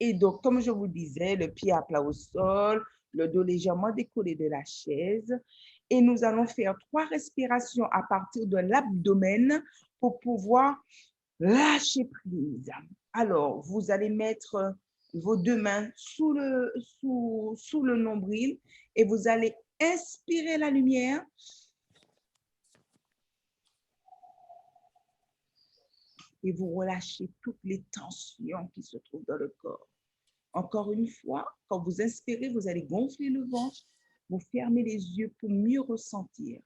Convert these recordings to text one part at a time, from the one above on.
Et donc, comme je vous disais, le pied à plat au sol, le dos légèrement décollé de la chaise. Et nous allons faire 3 respirations à partir de l'abdomen pour pouvoir lâcher prise. Alors, vous allez mettre vos 2 mains sous le nombril et vous allez inspirer la lumière. Et vous relâchez toutes les tensions qui se trouvent dans le corps. Encore une fois, quand vous inspirez, vous allez gonfler le ventre, vous fermez les yeux pour mieux ressentir.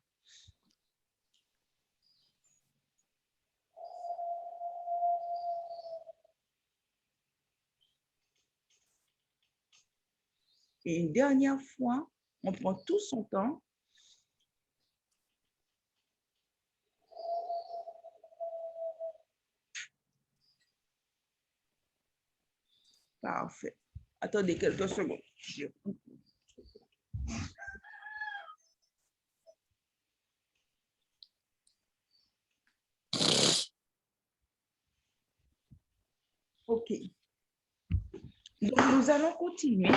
Et une dernière fois, on prend tout son temps. Parfait. Attendez quelques secondes. OK. Donc, nous allons continuer.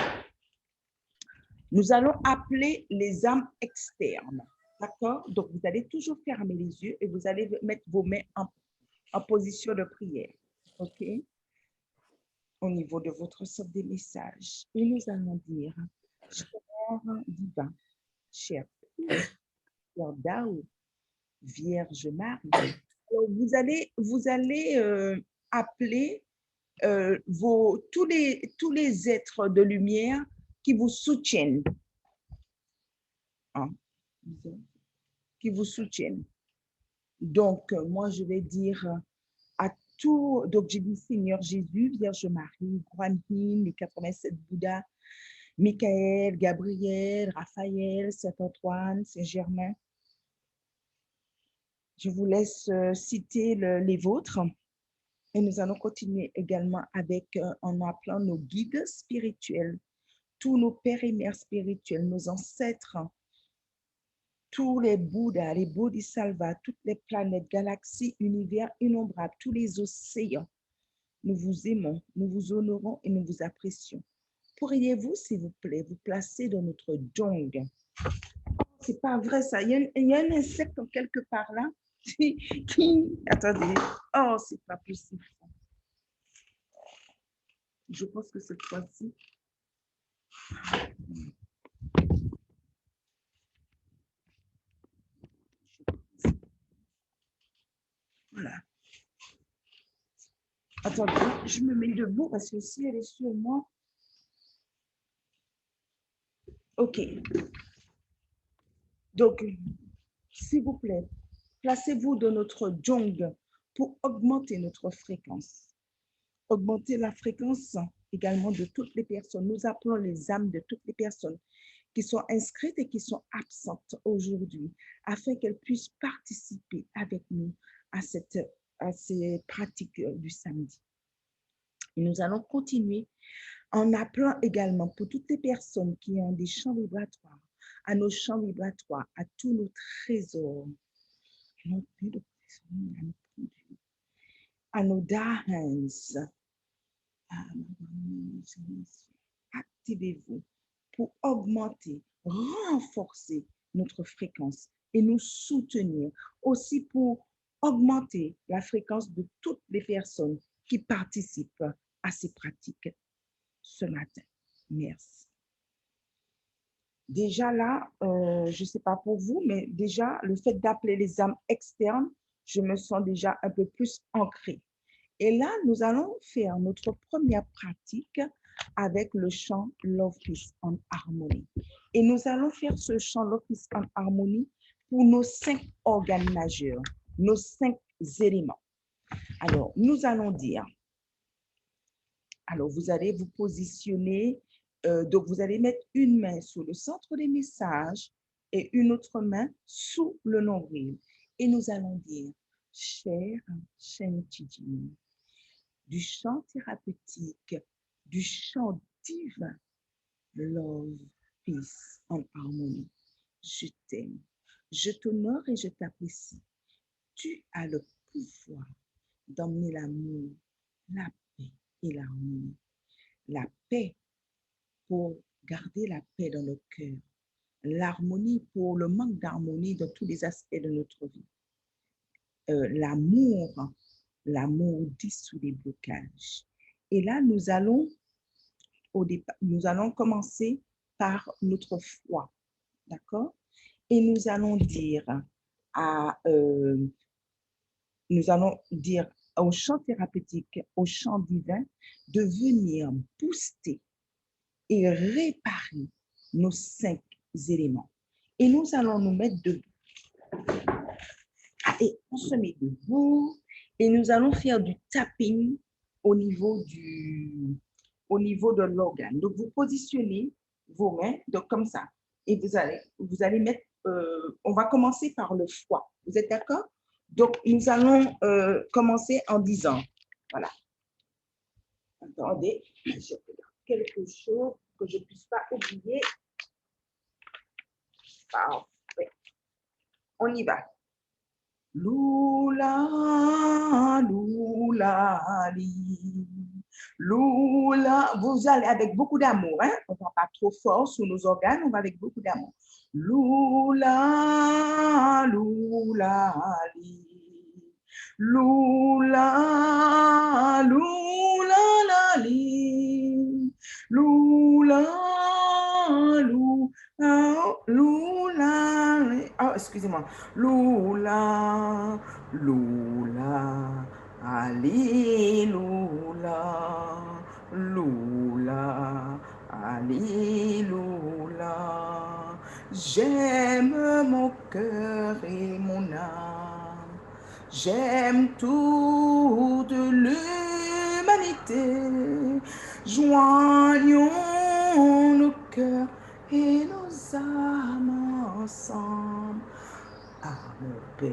Nous allons appeler les âmes externes. D'accord? Donc, vous allez toujours fermer les yeux et vous allez mettre vos mains en position de prière. OK? Au niveau de votre centre des messages. Et nous allons dire, cher divin, cher Dao, Vierge Marie. Alors, vous allez appeler tous les êtres de lumière qui vous soutiennent. Hein, qui vous soutiennent. Donc, moi, je vais dire à tout, donc j'ai dit Seigneur Jésus, Vierge Marie, Guan Yin, les 87 Bouddhas, Michael, Gabriel, Raphaël, Saint-Antoine, Saint-Germain. Je vous laisse citer les vôtres. Et nous allons continuer également avec, en appelant nos guides spirituels, tous nos pères et mères spirituels, nos ancêtres, tous les Bouddhas, les Bodhisattvas, toutes les planètes, galaxies, univers innombrables, tous les océans. Nous vous aimons, nous vous honorons et nous vous apprécions. Pourriez-vous, s'il vous plaît, vous placer dans notre djung? C'est pas vrai ça. Il y a un insecte quelque part là qui... Attendez. Oh, c'est pas possible. Je pense que cette fois-ci... Voilà. Attendez, je me mets debout parce que si elle est sur moi... OK. Donc, s'il vous plaît, placez-vous dans notre djung pour augmenter notre fréquence. Augmenter la fréquence également de toutes les personnes. Nous appelons les âmes de toutes les personnes qui sont inscrites et qui sont absentes aujourd'hui, afin qu'elles puissent participer avec nous à ces pratiques du samedi. Et nous allons continuer en appelant également pour toutes les personnes qui ont des champs vibratoires, à nos champs vibratoires, à tous nos trésors, à nos dahans. Activez-vous pour augmenter, renforcer notre fréquence et nous soutenir. Aussi pour augmenter la fréquence de toutes les personnes qui participent à ces pratiques ce matin. Merci. Déjà là, je ne sais pas pour vous, mais déjà, le fait d'appeler les âmes externes, je me sens déjà un peu plus ancrée. Et là, nous allons faire notre première pratique avec le chant Love, Peace and Harmony. Et nous allons faire ce chant Love, Peace and Harmony pour nos 5 organes majeurs, nos 5 éléments. Alors, nous allons dire, alors vous allez vous positionner, donc vous allez mettre une main sur le centre des messages et une autre main sous le nombril. Et nous allons dire, cher Shen Qijin, du chant thérapeutique, du chant divin, Love, Peace and Harmony. Je t'aime, je t'honore et je t'apprécie. Tu as le pouvoir d'emmener l'amour, la paix et l'harmonie. la paix, pour garder la paix dans notre cœur, l'harmonie pour le manque d'harmonie dans tous les aspects de notre vie, l'amour, l'amour dissout les blocages. Et là, nous allons commencer par notre foi, d'accord? Et à, euh, nous allons dire au chant thérapeutique, au chant divin, de venir booster et réparer nos 5 éléments. Et nous allons nous mettre debout. Et on se met debout et nous allons faire du tapping au niveau, au niveau de l'organe. Donc, vous positionnez vos mains donc comme ça. Et vous allez mettre, on va commencer par le foie. Vous êtes d'accord? Donc, nous allons commencer en disant, voilà. Attendez, je regarde quelque chose que je ne puisse pas oublier. Parfait. On y va. Lula, lula, li. Lula, vous allez avec beaucoup d'amour, hein? On ne va pas trop fort sur nos organes, on va avec beaucoup d'amour. Lula, lula, li. Lula, lula, la, li. Lula, lula, lula, li. Oh, excusez-moi. Lula, lula, alléluia, lula, alléluia. J'aime mon cœur et mon âme, j'aime toute l'humanité. Joignons nos cœurs et nos âmes ensemble. Amour, paix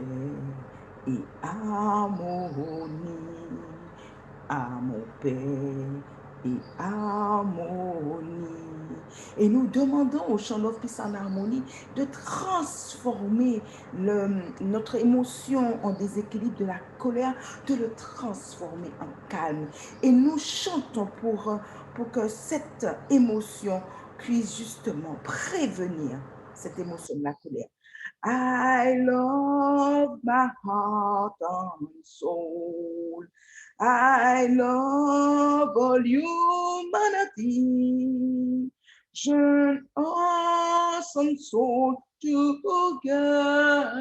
et harmonie. Amour, paix et harmonie. Et nous demandons au Chant of Peace en harmonie de transformer notre émotion en déséquilibre de la colère, de le transformer en calme. Et nous chantons pour que cette émotion puisse justement prévenir cette émotion de la colère. I love my heart and soul. I love all humanity. Join us and soul together.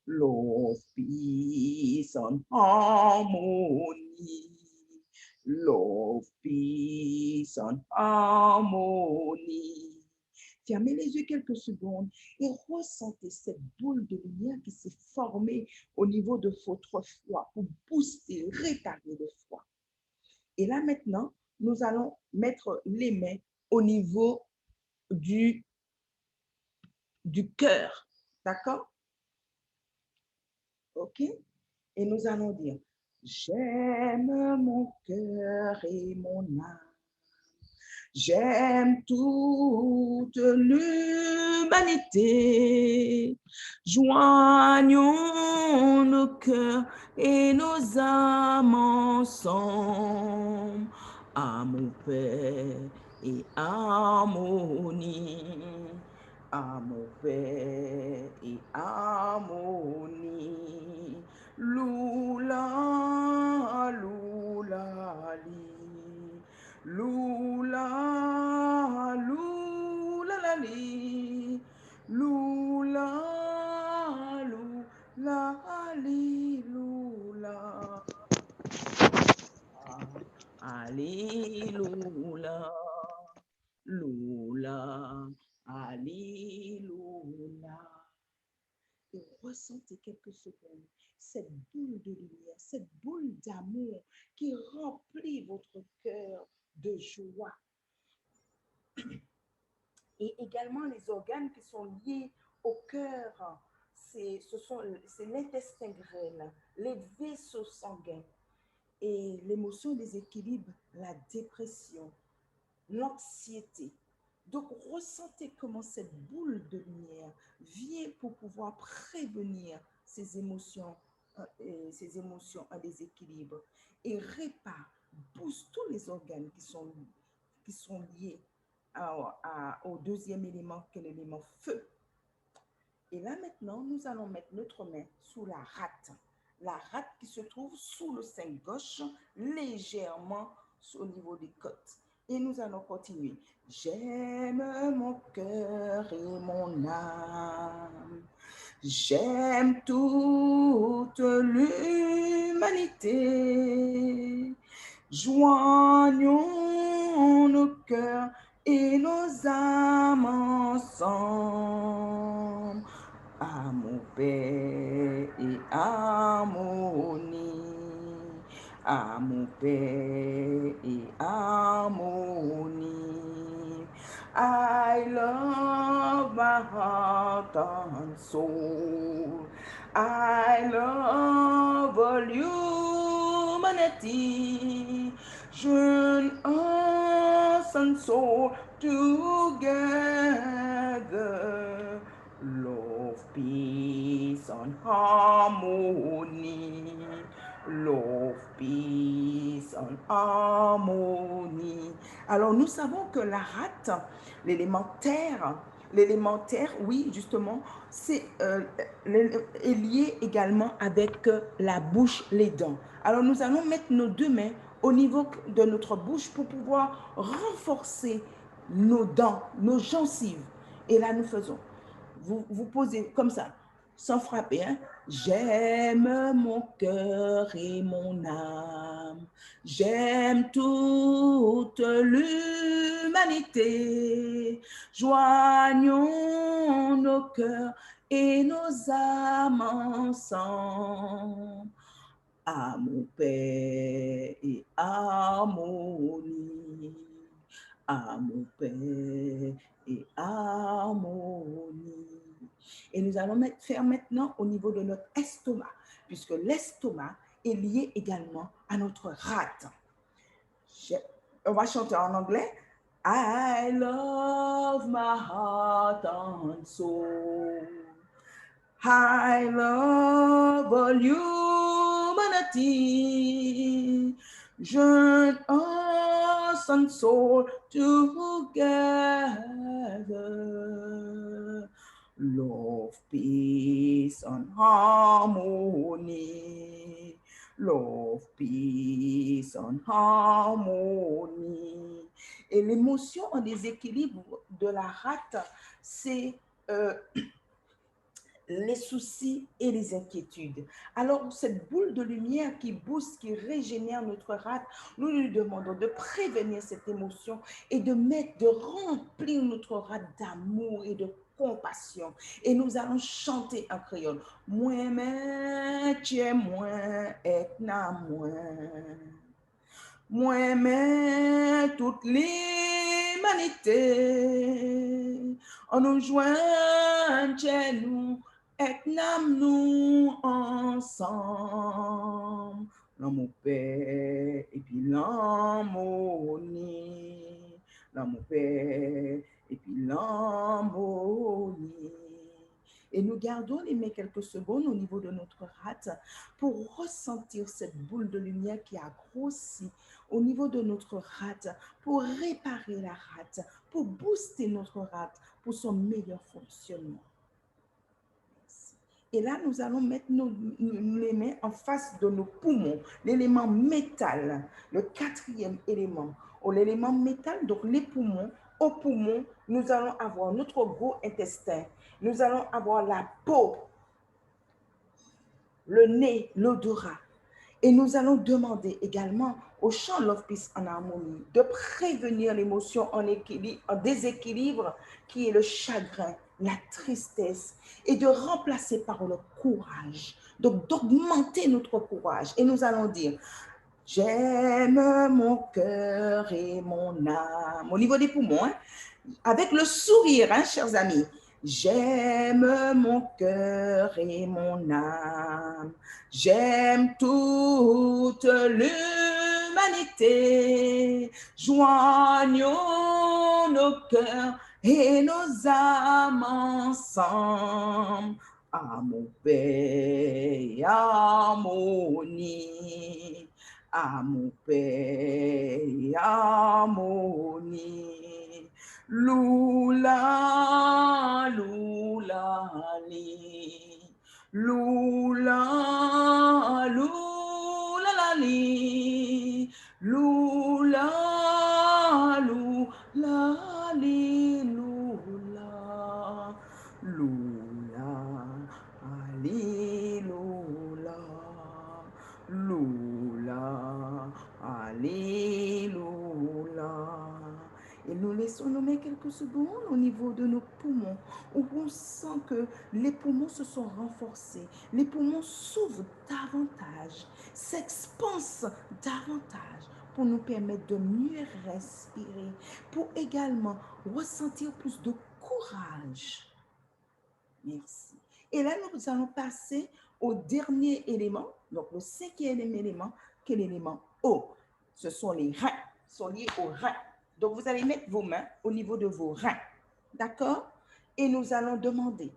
Love, peace, and harmony. Love, peace, and harmony. Fermez les yeux quelques secondes et ressentez cette boule de lumière qui s'est formée au niveau de votre foie pour booster, réparer le foie. Et là maintenant, nous allons mettre les mains au niveau du cœur. D'accord? OK? Et nous allons dire, j'aime mon cœur et mon âme. J'aime toute l'humanité. Joignons nos cœurs et nos âmes ensemble. Amour, paix et harmonie. Amour, paix et harmonie. Lula, lula, li. Lula, lula, la, li. Lula, lula, li, lula. Alléluia, lula, alléluia. Et ressentez quelques secondes cette boule de lumière, cette boule d'amour qui remplit votre cœur de joie. Et également les organes qui sont liés au cœur, c'est l'intestin grêle, les vaisseaux sanguins et l'émotion déséquilibre, la dépression, l'anxiété. Donc, ressentez comment cette boule de lumière vient pour pouvoir prévenir ces émotions en déséquilibre et répare, booste tout les organes qui sont liés au deuxième élément, qui est l'élément feu. Et là, maintenant, nous allons mettre notre main sous la rate. La rate qui se trouve sous le sein gauche, légèrement au niveau des côtes. Et nous allons continuer. J'aime mon cœur et mon âme. J'aime toute l'humanité. Joignons nos cœurs et nos âmes ensemble. Amour, paix et harmonie. Amour, paix et harmonie. I love my heart and soul. I love all humanity. Join us and soul together. Love, peace, and harmony. Love, peace, and harmony. Alors, nous savons que la rate, l'élémentaire, oui, justement, est lié également avec la bouche, les dents. Alors, nous allons mettre nos deux mains au niveau de notre bouche pour pouvoir renforcer nos dents, nos gencives. Et là, nous faisons. Vous posez comme ça, sans frapper. Hein? J'aime mon cœur et mon âme. J'aime toute l'humanité. Joignons nos cœurs et nos âmes ensemble. Amour, paix et harmonie. Amour, paix et harmonie. Et nous allons faire maintenant au niveau de notre estomac, puisque l'estomac est lié également à notre rate. On va chanter en anglais. I love my heart and soul. I love all humanity. Join us and soul together. Love, peace, and harmony. Love, peace, and harmony. Et l'émotion en déséquilibre de la rate, c'est les soucis et les inquiétudes. Alors, cette boule de lumière qui booste, qui régénère notre rate, nous lui demandons de prévenir cette émotion et de remplir notre rate d'amour et de compassion. Et nous allons chanter en créole. Moi-même, tu moins, et na moins. Moi-même, toute l'humanité, on nous joint chez nous, et nous ensemble. L'amour paix et puis l'harmonie. L'amour paix et puis l'harmonie. Et nous gardons les mains quelques secondes au niveau de notre rate pour ressentir cette boule de lumière qui a grossi au niveau de notre rate, pour réparer la rate, pour booster notre rate, pour son meilleur fonctionnement. Et là, nous allons mettre les mains en face de nos poumons, l'élément métal, le quatrième élément. L'élément métal, donc les poumons. Aux poumons, nous allons avoir notre gros intestin. Nous allons avoir la peau, le nez, l'odorat. Et nous allons demander également au chant Love, Peace and Harmony de prévenir l'émotion en déséquilibre qui est le chagrin, la tristesse, et de remplacer par le courage. Donc, d'augmenter notre courage. Et nous allons dire, j'aime mon cœur et mon âme. Au niveau des poumons, hein, avec le sourire, hein, chers amis. J'aime mon cœur et mon âme. J'aime toute l'humanité. Joignons nos cœurs et nos âmes ensemble. Amour, paix et harmonie. Amour, paix et harmonie. Lula, lula, li. Lula, lula, la, li. Lula, lula, li, lula. Lula, alléluia. Lula, alléluia. Et nous laissons nous mettre quelques secondes au niveau de nos poumons, où on sent que les poumons se sont renforcés, les poumons s'ouvrent davantage, s'expansent davantage pour nous permettre de mieux respirer, pour également ressentir plus de courage. Merci. Et là, nous allons passer au dernier élément, donc le cinquième élément, qui est l'élément O. Ce sont les reins, sont liés aux reins. Donc, vous allez mettre vos mains au niveau de vos reins, d'accord? Et nous allons demander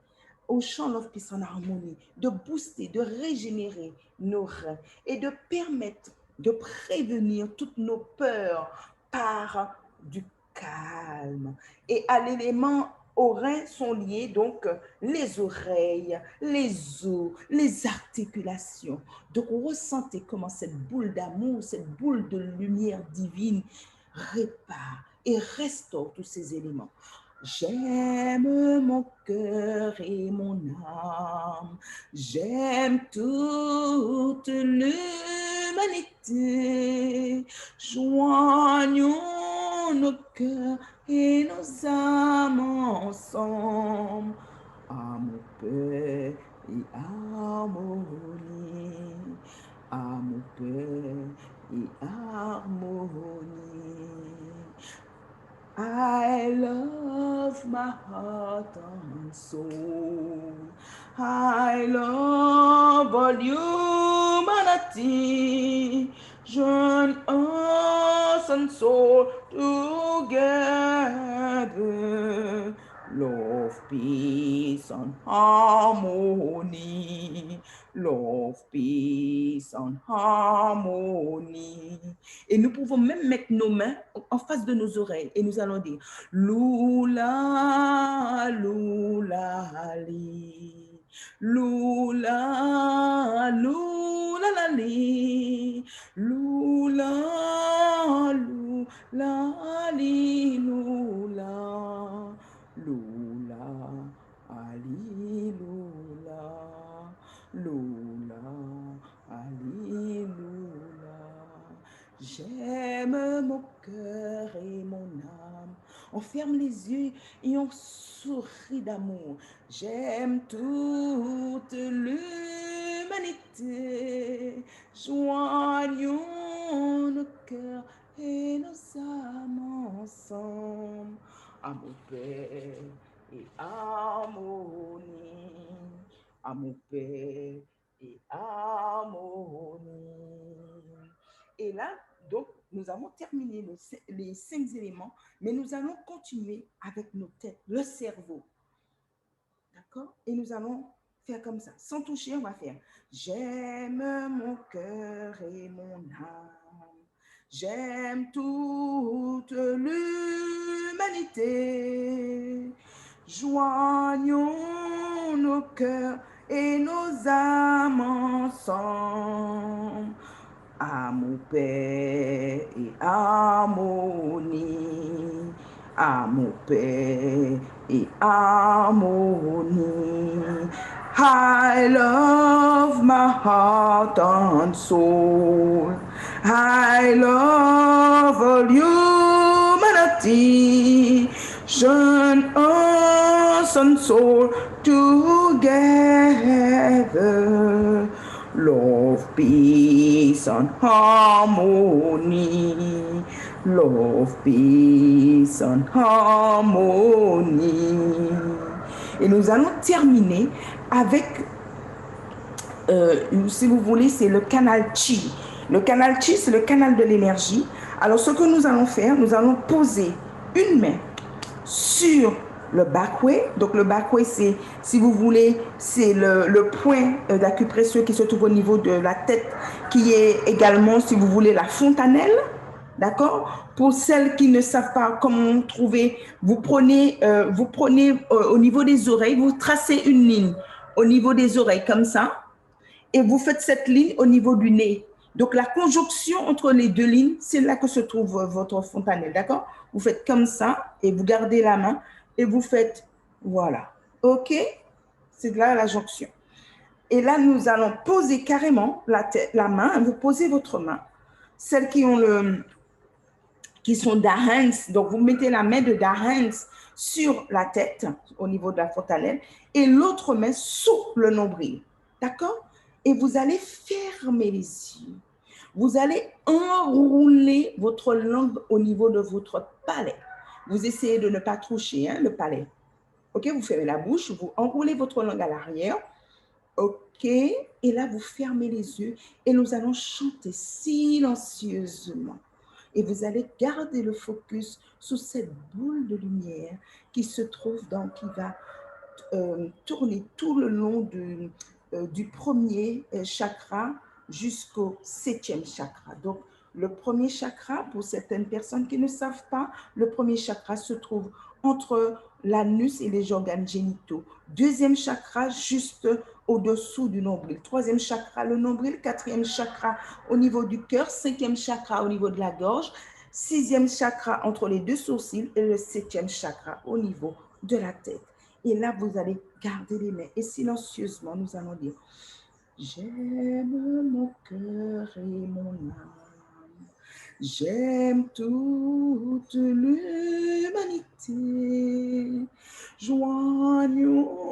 au chant Love, Peace and Harmony de booster, de régénérer nos reins et de permettre de prévenir toutes nos peurs par du calme. Et à l'élément aux reins sont liés donc les oreilles, les os, les articulations. Donc, ressentez comment cette boule d'amour, cette boule de lumière divine répare et restaure tous ces éléments. J'aime mon cœur et mon âme, j'aime toute l'humanité. Joignons nos cœurs et nos âmes ensemble, amour, paix et harmonie, amour, paix et harmonie. I love my heart and soul. I love all humanity. Join us and soul together. Love, peace and harmony. Love, peace and harmony. Et nous pouvons même mettre nos mains en face de nos oreilles et nous allons dire Lula, lula, li. Lula, lula, la, li. Lula, lula, li, lula. Lula, ali, lula. Lula, ali, lula. J'aime mon cœur et mon âme. On ferme les yeux et on sourit d'amour. J'aime toute l'humanité. Joignons nos cœurs et nos âmes ensemble. Amour, paix et harmonie. Amour, paix et harmonie. Et là, donc, nous avons terminé les 5 éléments, mais nous allons continuer avec nos têtes, le cerveau. D'accord? Et nous allons faire comme ça. Sans toucher, on va faire j'aime mon cœur et mon âme. J'aime toute l'humanité. Joignons nos cœurs et nos âmes ensemble. Amour, paix et harmonie. Amour, paix et harmonie. I love my heart and soul. I love all humanity. Join us and soul together. Love, peace and harmony. Love, peace and harmony. Et nous allons terminer avec, si vous voulez, c'est le canal Chi. Le canal Chi, c'est le canal de l'énergie. Alors, ce que nous allons faire, nous allons poser une main sur le backway. Donc, le backway, c'est, si vous voulez, c'est le point d'acupression qui se trouve au niveau de la tête, qui est également, si vous voulez, la fontanelle. D'accord? Pour celles qui ne savent pas comment trouver, vous prenez au niveau des oreilles, vous tracez une ligne au niveau des oreilles comme ça, et vous faites cette ligne au niveau du nez. Donc, la conjonction entre les deux lignes, c'est là que se trouve votre fontanelle, d'accord? Vous faites comme ça, et vous gardez la main, et vous faites, voilà. OK? C'est là la jonction. Et là, nous allons poser carrément la main, vous posez votre main. Celles qui sont d'Arens, donc vous mettez la main de d'Arens sur la tête, au niveau de la fontanelle, et l'autre main sous le nombril. D'accord? Et vous allez fermer les yeux. Vous allez enrouler votre langue au niveau de votre palais. Vous essayez de ne pas toucher le palais. OK? Vous fermez la bouche, vous enroulez votre langue à l'arrière. OK? Et là, vous fermez les yeux et nous allons chanter silencieusement. Et vous allez garder le focus sur cette boule de lumière qui se trouve qui va tourner tout le long du premier chakra jusqu'au 7e chakra. Donc, le premier chakra, pour certaines personnes qui ne savent pas, le premier chakra se trouve entre l'anus et les organes génitaux. Deuxième chakra, juste au-dessous du nombril. Troisième chakra, le nombril. Quatrième chakra, au niveau du cœur. Cinquième chakra, au niveau de la gorge. Sixième chakra, entre les deux sourcils. Et le 7e chakra, au niveau de la tête. Et là, vous allez garder les mains. Et silencieusement, nous allons dire, j'aime mon cœur et mon âme. J'aime toute l'humanité. Joignons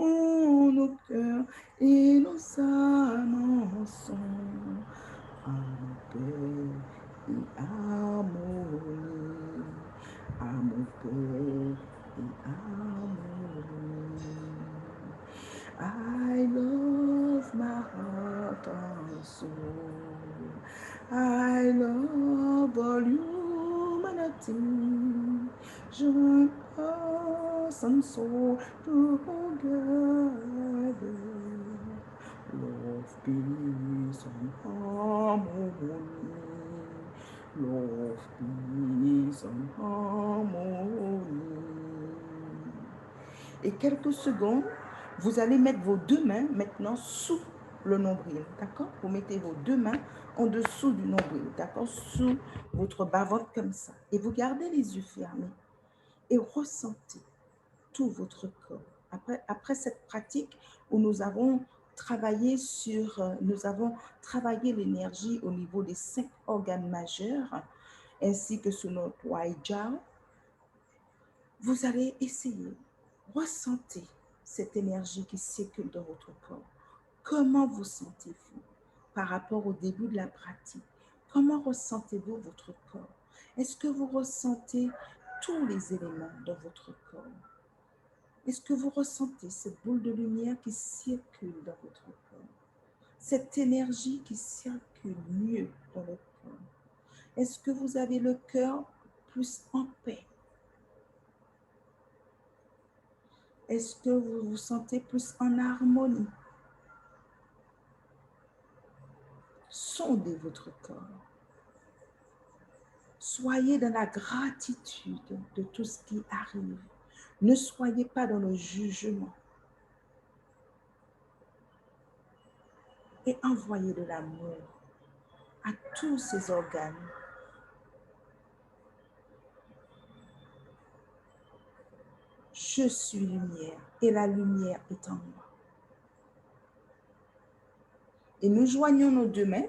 nos cœurs et nos âmes ensemble. Amour, paix et harmonie. Amour, paix et harmonie. I love my heart and soul. I love all humanity. Join us and soul together. Love, peace, and harmony. Love, peace, and harmony. Et quelques secondes, vous allez mettre vos deux mains maintenant sous le nombril, d'accord? Vous mettez vos deux mains en dessous du nombril, d'accord? Sous votre bas-ventre comme ça. Et vous gardez les yeux fermés et ressentez tout votre corps. Après cette pratique où nous avons travaillé l'énergie au niveau des 5 organes majeurs, ainsi que sur notre Wai-Jiao, vous allez essayer, ressentez cette énergie qui circule dans votre corps. Comment vous sentez-vous par rapport au début de la pratique? Comment ressentez-vous votre corps? Est-ce que vous ressentez tous les éléments dans votre corps? Est-ce que vous ressentez cette boule de lumière qui circule dans votre corps? Cette énergie qui circule mieux dans votre corps? Est-ce que vous avez le cœur plus en paix? Est-ce que vous vous sentez plus en harmonie? Sondez votre corps. Soyez dans la gratitude de tout ce qui arrive. Ne soyez pas dans le jugement. Et envoyez de l'amour à tous ces organes. Je suis lumière et la lumière est en moi. Et nous joignons nos deux mains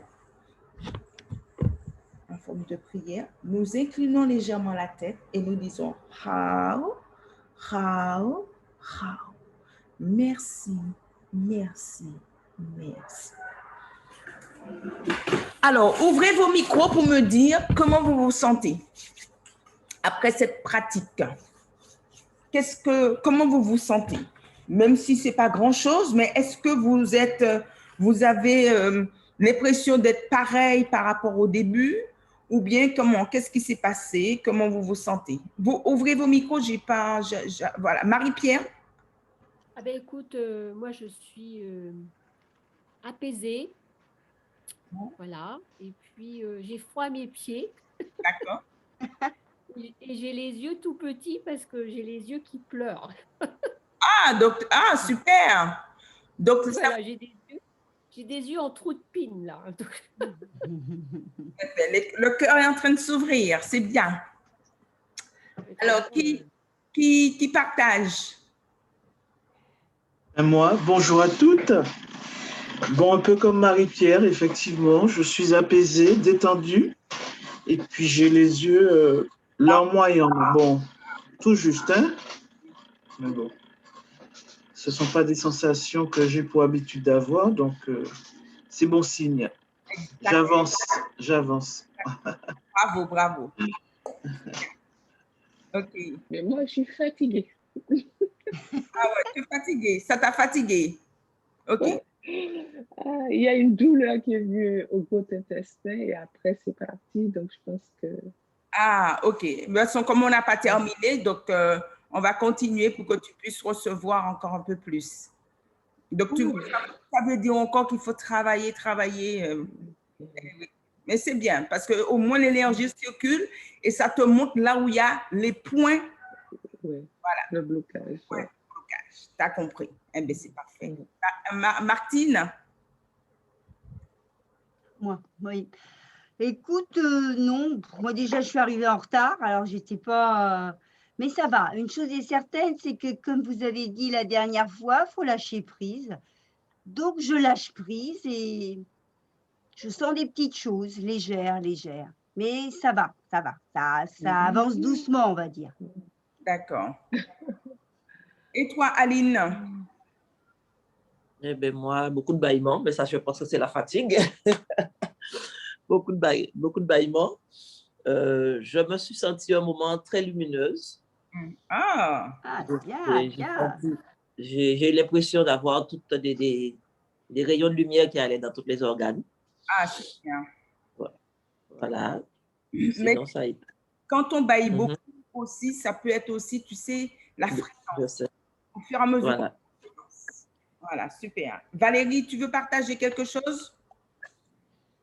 en forme de prière. Nous inclinons légèrement la tête et nous disons Hao, Hao, Hao. Merci, merci, merci. Alors, ouvrez vos micros pour me dire comment vous vous sentez après cette pratique. Comment vous vous sentez? Même si ce n'est pas grand-chose, mais est-ce que vous avez l'impression d'être pareil par rapport au début? Ou bien comment? Qu'est-ce qui s'est passé? Comment vous vous sentez? Vous ouvrez vos micros, voilà. Marie-Pierre? Ah ben écoute, moi je suis apaisée, voilà. Et puis j'ai froid à mes pieds. D'accord. Et j'ai les yeux tout petits parce que j'ai les yeux qui pleurent. Ah, donc, ah, super. Donc, ça, Voilà, j'ai des yeux en trou de pine, là. le cœur est en train de s'ouvrir, c'est bien. De toute Alors, façon, qui partage? Et moi, bonjour à toutes. Bon, un peu comme Marie-Pierre, effectivement, je suis apaisée, détendue, et puis j'ai les yeux larmoyants. Bon, tout juste, hein? Mais bon, ce ne sont pas des sensations que j'ai pour habitude d'avoir, donc c'est bon signe. J'avance, j'avance. Bravo, bravo. OK. Mais moi, je suis fatiguée. Ah ouais, tu es fatigué. Ça t'a fatigué. OK. Ouais. Ah, il y a une douleur qui est venue au gros intestin et après, c'est parti. Donc, je pense que... Ah, OK. De toute façon, comme on n'a pas terminé, donc on va continuer pour que tu puisses recevoir encore un peu plus. Donc, tu vois, ça veut dire encore qu'il faut travailler, travailler. Oui. Mais c'est bien parce qu'au moins l'énergie circule et ça te montre là où il y a les points. Oui, Voilà. le blocage. Ouais, Ouais. blocage. Tu as compris. Eh bien, c'est parfait. Ouais. Martine? Moi, oui. Écoute, non, moi déjà je suis arrivée en retard, alors j'étais pas. Mais ça va. Une chose est certaine, c'est que comme vous avez dit la dernière fois, faut lâcher prise. Donc je lâche prise et je sens des petites choses légères, légères. Mais ça va, ça va. Ça avance doucement, on va dire. D'accord. Et toi, Aline? Eh bien, moi, beaucoup de bâillements, mais ça, je pense que c'est la fatigue. Beaucoup de bâillements. Je me suis sentie un moment très lumineuse. Ah, Ah, Donc, bien, bien. j'ai eu l'impression d'avoir toutes des rayons de lumière qui allaient dans tous les organes. ah, c'est bien. Voilà. Mais Sinon, ça a été. quand on baille beaucoup aussi, ça peut être aussi, tu sais, la Je fréquence. sais. Au fur et à mesure. Voilà. Voilà, super. Valérie, tu veux partager quelque chose?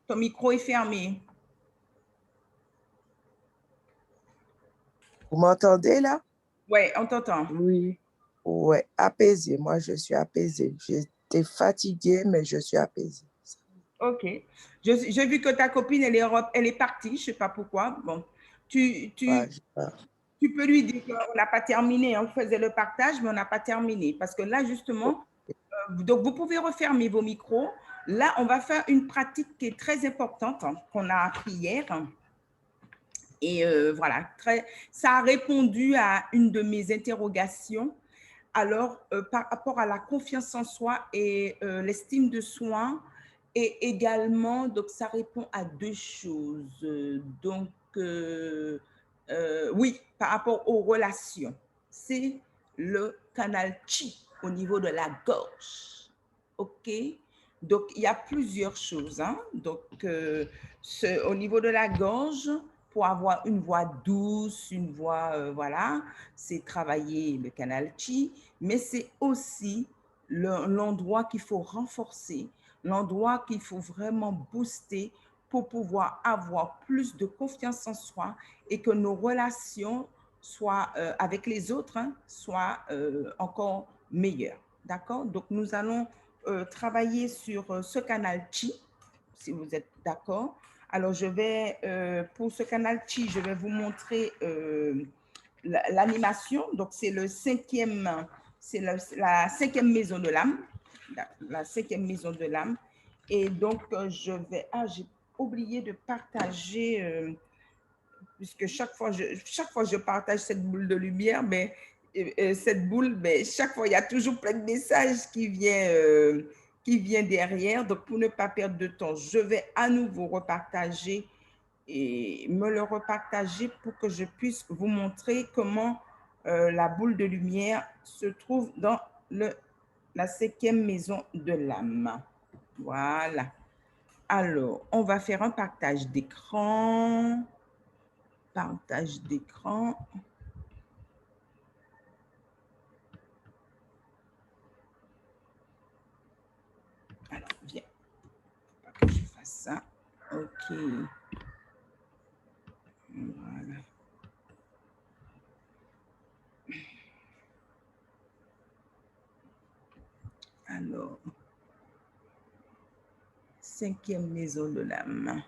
Ton micro est fermé. Vous m'entendez là? Oui, on t'entend. Oui. Ouais, apaisée. Moi, je suis apaisée. J'étais fatiguée, mais je suis apaisée. OK. J'ai vu que ta copine, elle est partie, je ne sais pas pourquoi. Bon, tu peux lui dire qu'on n'a pas terminé. On faisait le partage, mais on n'a pas terminé. Parce que là, justement, donc vous pouvez refermer vos micros. Là, on va faire une pratique qui est très importante, qu'on a appris hier. Et voilà, ça a répondu à une de mes interrogations. Alors, par rapport à la confiance en soi et l'estime de soi, et également, donc ça répond à deux choses. Donc, oui, par rapport aux relations, c'est le canal chi au niveau de la gorge. OK? Donc, il y a plusieurs choses. Hein? Donc, au niveau de la gorge, pour avoir une voix douce, une voix, voilà, c'est travailler le canal chi, mais c'est aussi l'endroit qu'il faut renforcer, l'endroit qu'il faut vraiment booster pour pouvoir avoir plus de confiance en soi et que nos relations soient, avec les autres, hein, soient encore meilleures. D'accord? Donc, nous allons travailler sur ce canal chi, si vous êtes d'accord. Alors, pour ce canal chi, je vais vous montrer l'animation. Donc, c'est la cinquième maison de l'âme. La cinquième maison de l'âme. Et donc, j'ai oublié de partager, puisque chaque fois, je partage cette boule de lumière, mais cette boule, mais chaque fois, il y a toujours plein de messages qui vient derrière. Donc, pour ne pas perdre de temps, je vais à nouveau repartager et me le repartager pour que je puisse vous montrer comment la boule de lumière se trouve dans la cinquième maison de l'âme. Voilà. Alors, on va faire un partage d'écran. Partage d'écran. Alors, viens. Faut pas que je fasse ça. OK. 5e maison de l'âme.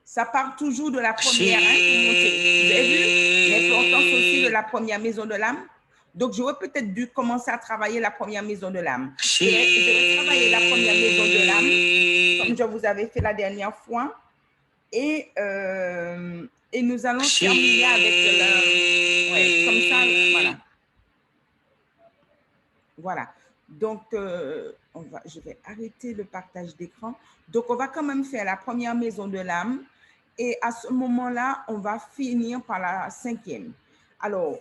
Ça part toujours de la première, hein, pour monter. Vous avez vu l'importance aussi de la première maison de l'âme? Donc, j'aurais peut-être dû commencer à travailler la première maison de l'âme. Je vais travailler la première maison de l'âme, comme je vous avais fait la dernière fois. Et nous allons terminer avec comme ça, voilà. Voilà. Donc, je vais arrêter le partage d'écran. Donc, on va quand même faire la première maison de l'âme. Et à ce moment-là, on va finir par la 5e. Alors,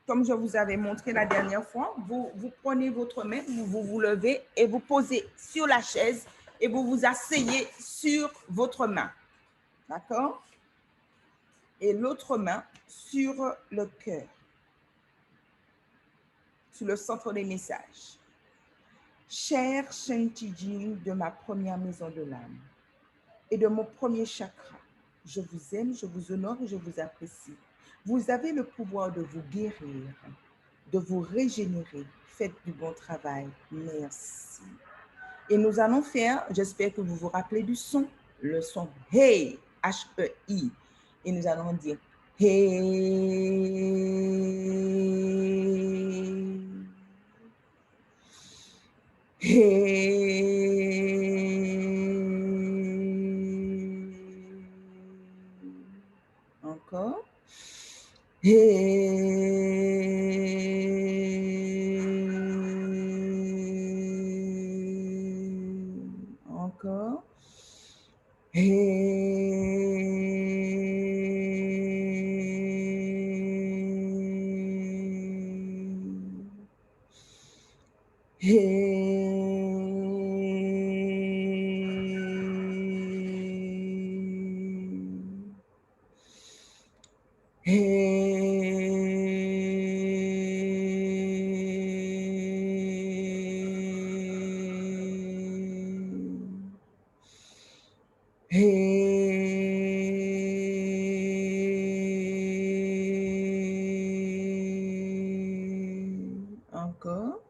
comme je vous avais montré la dernière fois, vous prenez votre main, vous vous levez et vous posez sur la chaise et vous vous asseyez sur votre main. D'accord? Et l'autre main sur le cœur, sur le centre des messages. Cher Shanti de ma première maison de l'âme et de mon premier chakra, je vous aime, je vous honore et je vous apprécie. Vous avez le pouvoir de vous guérir, de vous régénérer. Faites du bon travail. Merci. Et nous allons faire, j'espère que vous vous rappelez du son, le son Hey, H-E-I. Et nous allons dire Hey. Hey. Encore. Hey. Encore. Encore.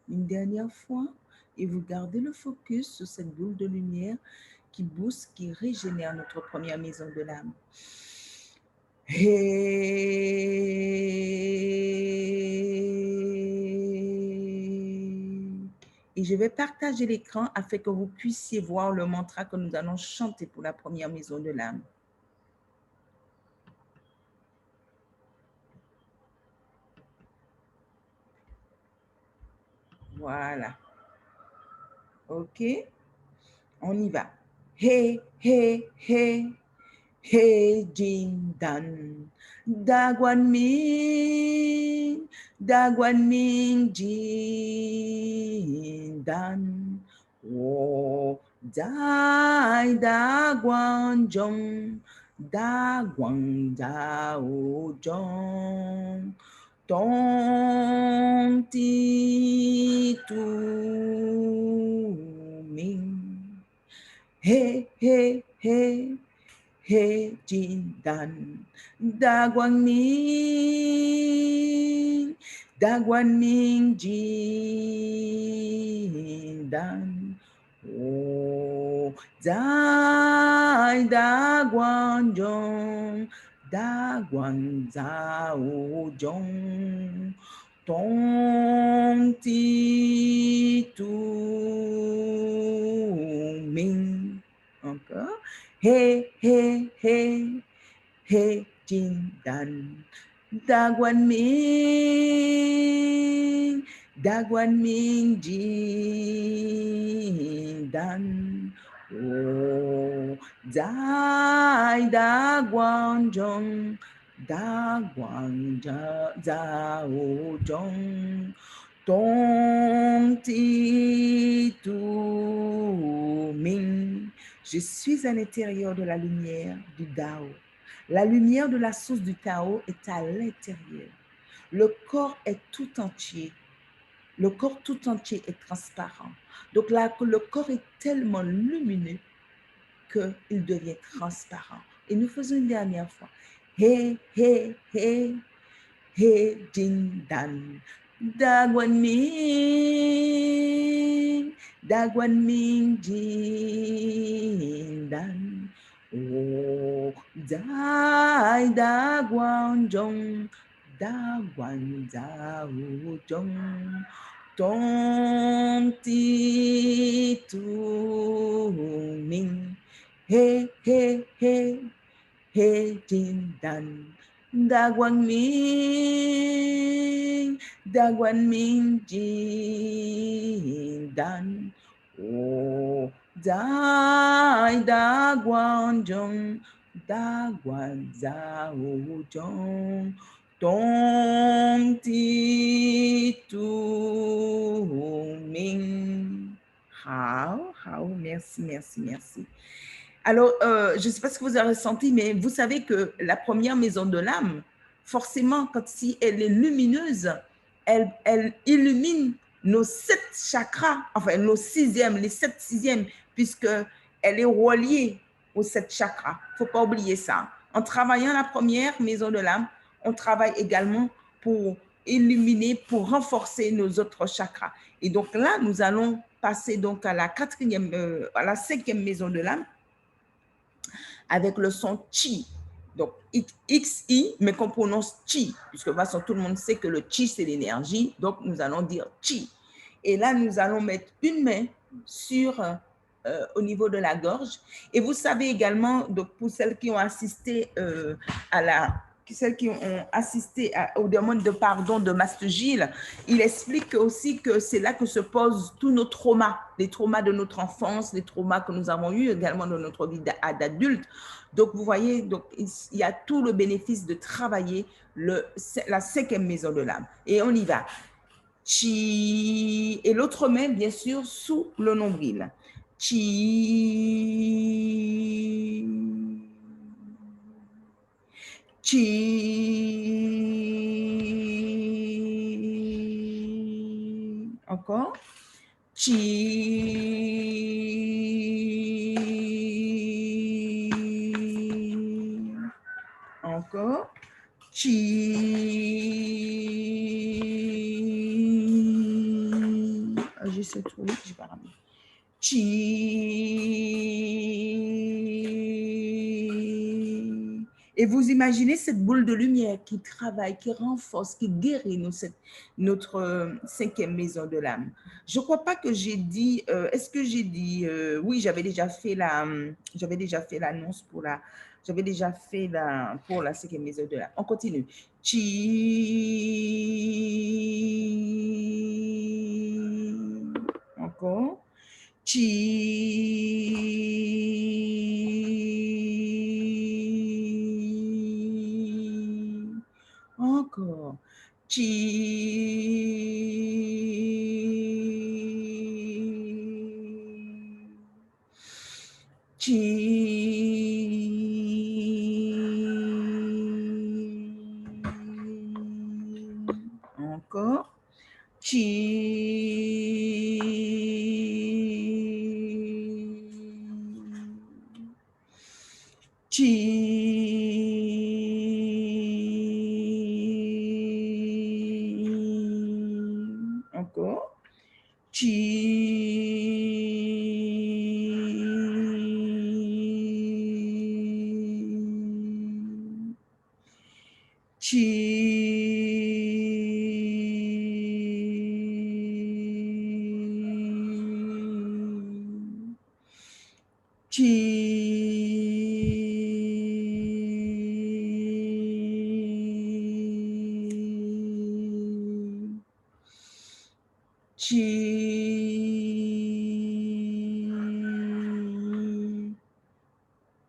Une dernière fois, et vous gardez le focus sur cette boule de lumière qui booste, qui régénère notre première maison de l'âme. Et je vais partager l'écran afin que vous puissiez voir le mantra que nous allons chanter pour la première maison de l'âme. Voilà. OK? On y va. Hey, hey, hey. Hey, Jin Dan. Dagwan Min. Dagwan Min Jin Dan. Oh, Dai Dagwan Jong. Dagwan Dao Jong. Tong Ti Tu Ming. Hey, hey, hey. He Jin Dan. Dagwan Ning. Dagwan Ning Jin Dan. Oh, Dai Dagwan Jong. Dagwan Zao Jong. Tong Ti Tu Ming. Encore. Hey, hey, hey, hey, Jin Dan. Daguan Ming, Daguan Ming Jin Dan. Oh, Dai Daguan Jong, Daguan Zhao Jong. Tong Ti Tu Ming. Je suis à l'intérieur de la lumière du Dao. La lumière de la source du Tao est à l'intérieur. Le corps est tout entier. Le corps tout entier est transparent. Donc là, le corps est tellement lumineux qu'il devient transparent. Et nous faisons une dernière fois. He, he, he, he, din, dan. Daguan Ming, Jin, Dan. Oh, Dai Daguan Jong, Daguan Zhao Jong. Tong Ti Tu Ming. He, he, he, he, Jin, Dan. Daguan Ming, Jin, Dan. Oh, Dai Daguan Jong, Daguan Zhao Jong. Tong Ti Tu Ming. Hao, merci, merci, merci. Alors, je ne sais pas ce que vous avez ressenti, mais vous savez que la première maison de l'âme, forcément, si elle est lumineuse, elle illumine nos 7 chakras, enfin nos 6e, les 7 6e, puisqu'elle est reliée aux 7 chakras. Il ne faut pas oublier ça. En travaillant la première maison de l'âme, on travaille également pour illuminer, pour renforcer nos autres chakras. Et donc là, nous allons passer donc à la 5e maison de l'âme, avec le son chi. Donc, XI, mais qu'on prononce chi, puisque de toute façon, tout le monde sait que le chi, c'est l'énergie. Donc, nous allons dire chi. Et là, nous allons mettre une main au niveau de la gorge. Et vous savez également, donc pour celles qui ont assisté aux demandes de pardon de Master Gilles, il explique aussi que c'est là que se posent tous nos traumas, les traumas de notre enfance, les traumas que nous avons eus également dans notre vie d'adulte. Donc, vous voyez, donc, il y a tout le bénéfice de travailler la 5e maison de l'âme. Et on y va. Chi. Et l'autre main, bien sûr, sous le nombril. Chi. Chi. Encore. Chi. Encore. Chi. J'essaie trop vite, je vais pas ramener. Chi. Et vous imaginez cette boule de lumière qui travaille, qui renforce, qui guérit notre 5e maison de l'âme. Je ne crois pas que j'ai dit, est-ce que j'ai dit, oui, j'avais déjà fait l'annonce pour la 5e maison de l'âme. On continue. Chi. Encore. Chi. Encore. Chi. Chi. Encore. Encore.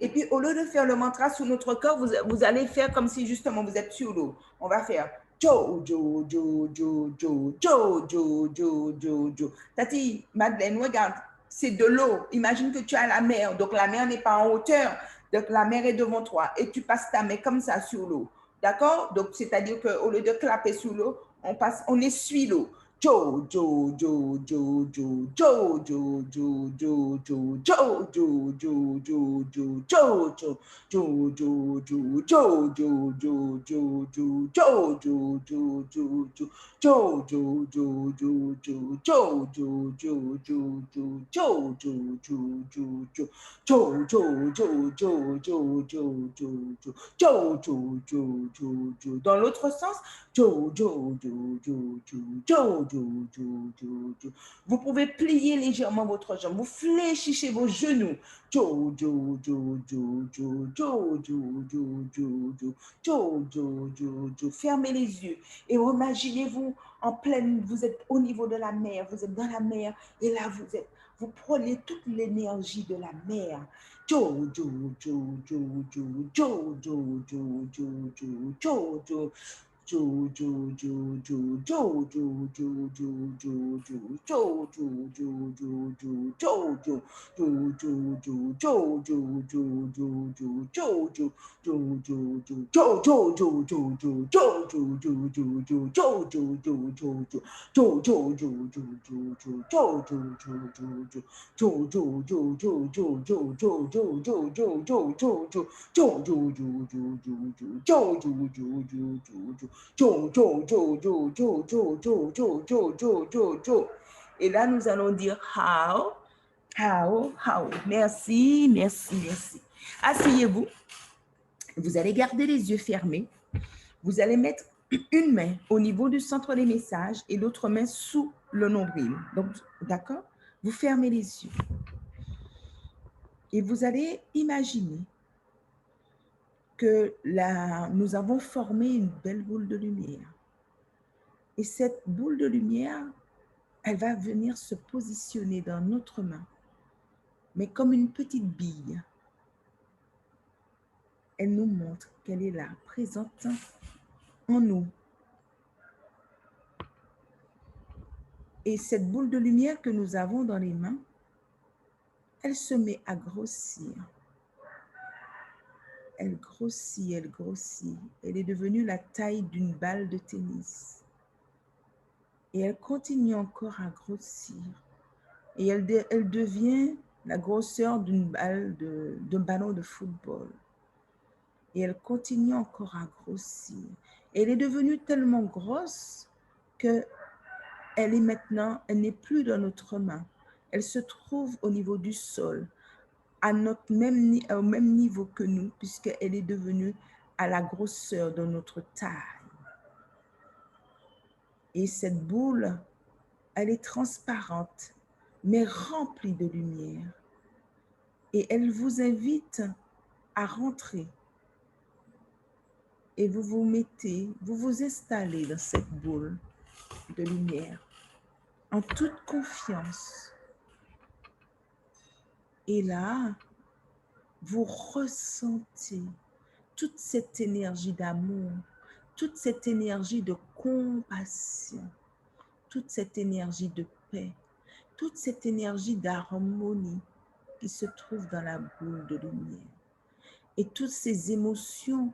Et puis, au lieu de faire le mantra sur notre corps, vous allez faire comme si justement vous êtes sur l'eau. On va faire Jo, Jo, Jo, Jo, Jo, Jo, Jo, Jo, Jo. Tati, Madeleine, regarde, c'est de l'eau. Imagine que tu as la mer. Donc, la mer n'est pas en hauteur. Donc, la mer est devant toi. Et tu passes ta main comme ça sur l'eau. D'accord? Donc, c'est-à-dire qu'au lieu de clapper sur l'eau, on essuie l'eau. Jo, Jo, Jo, Jo, Jo, Jo, Jo, Jo, Jo, Jo, Jo, Jo, Jo, Jo, Jo, Jo, Jo. Jo, Jo, Jo, Jo, Jo, Jo, Jo, Jo, Jo, Jo, Jo, Jo, Jo. Jo, Jo, Jo, Jo, Jo, Jo, Jo, Jo, Jo, Jo, Jo, Jo, Jo, Jo, Jo. Jo, Jo, Jo, Jo, Jo, Jo, Jo, Jo. Jo, Jo, Jo, Jo, Jo. Dans l'autre sens, Jo, Jo, Jo, Jo, Jo, Jo, Jo, Jo, Jo, Jo. Vous pouvez plier légèrement votre jambe. Vous fléchissez vos genoux. Jo, Jo, Jo, Jo, Jo, Jo, Jo, Jo, Jo, Jo, Jo, Jo, Jo, Jo. Fermez les yeux et imaginez-vous en pleine, vous êtes au niveau de la mer, vous êtes dans la mer et là vous prenez toute l'énergie de la mer. Jo, Jo, Jo, Jo, Jo, Jo, Jo, Jo, Jo, Jo, Jo, Jo. Jo, Jo, Jo, Jo, Jo, Jo, Jo, Jo, Jo, Jo, Jo, Jo, Jo, Jo, Jo, Jo, Jo. Jo, Jo, Jo, Jo, Jo, Jo, Jo, Jo, Jo, Jo. Jo, Jo, Jo, Jo, Jo, Jo, Jo, Jo, Jo, Jo, Jo, Jo, Jo, Jo, Jo, Jo, Jo, Jo. Jo, Jo, Jo, Jo, Jo, Jo, Jo, Jo, Jo, Jo, Jo. Jo, Jo, Jo, Jo, Jo, Jo, Jo, Jo, Jo, Jo, Jo, Jo, Jo. Jo, Jo, Jo, Jo, Jo, Jo, Jo, Jo, Jo, Jo, Jo, Jo. Jo, Jo, Jo, Jo, Jo, Jo, Jo, Jo, Jo, Jo, Jo, Jo. Et là, nous allons dire how, how, how. Merci, merci, merci. Asseyez-vous. Vous allez garder les yeux fermés. Vous allez mettre une main au niveau du centre des messages et l'autre main sous le nombril. Donc, d'accord? Vous fermez les yeux. Et vous allez imaginer que là, nous avons formé une belle boule de lumière. Et cette boule de lumière, elle va venir se positionner dans notre main, mais comme une petite bille. Elle nous montre qu'elle est là, présente en nous. Et cette boule de lumière que nous avons dans les mains, elle se met à grossir. Elle grossit, elle grossit. Elle est devenue la taille d'une balle de tennis. Et elle continue encore à grossir. Et elle devient la grosseur d'un ballon de football. Et elle continue encore à grossir. Et elle est devenue tellement grosse que elle n'est plus dans notre main. Elle se trouve au niveau du sol, au même niveau que nous, puisqu'elle est devenue à la grosseur de notre taille. Et cette boule, elle est transparente, mais remplie de lumière. Et elle vous invite à rentrer. Et vous vous installez dans cette boule de lumière en toute confiance. Et là, vous ressentez toute cette énergie d'amour, toute cette énergie de compassion, toute cette énergie de paix, toute cette énergie d'harmonie qui se trouve dans la boule de lumière. Et toutes ces émotions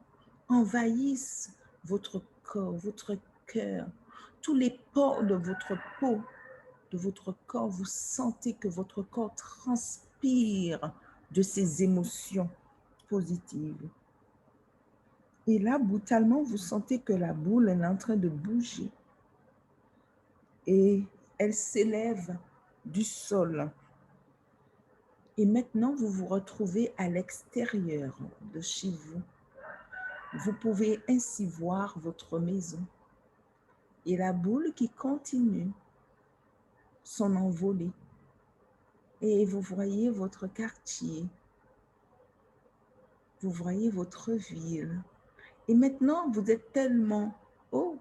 envahissent votre corps, votre cœur, tous les pores de votre peau, de votre corps. Vous sentez que votre corps transpire de ces émotions positives. Et là, brutalement, vous sentez que la boule est en train de bouger. Et elle s'élève du sol. Et maintenant, vous vous retrouvez à l'extérieur de chez vous. Vous pouvez ainsi voir votre maison. Et la boule qui continue son envolée. Et vous voyez votre quartier. Vous voyez votre ville. Et maintenant, vous êtes tellement haut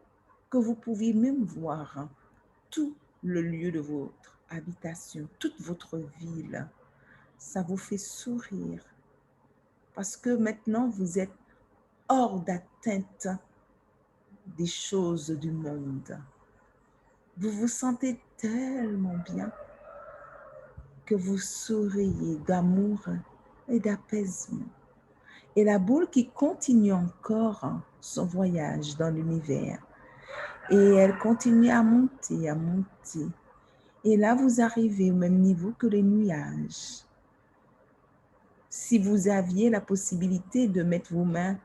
que vous pouvez même voir tout le lieu de votre habitation, toute votre ville. Ça vous fait sourire parce que maintenant, vous êtes hors d'atteinte des choses du monde. Vous vous sentez tellement bien que vous souriez d'amour et d'apaisement. Et la boule qui continue encore son voyage dans l'univers. Et elle continue à monter, à monter. Et là, vous arrivez au même niveau que les nuages. Si vous aviez la possibilité de mettre vos mains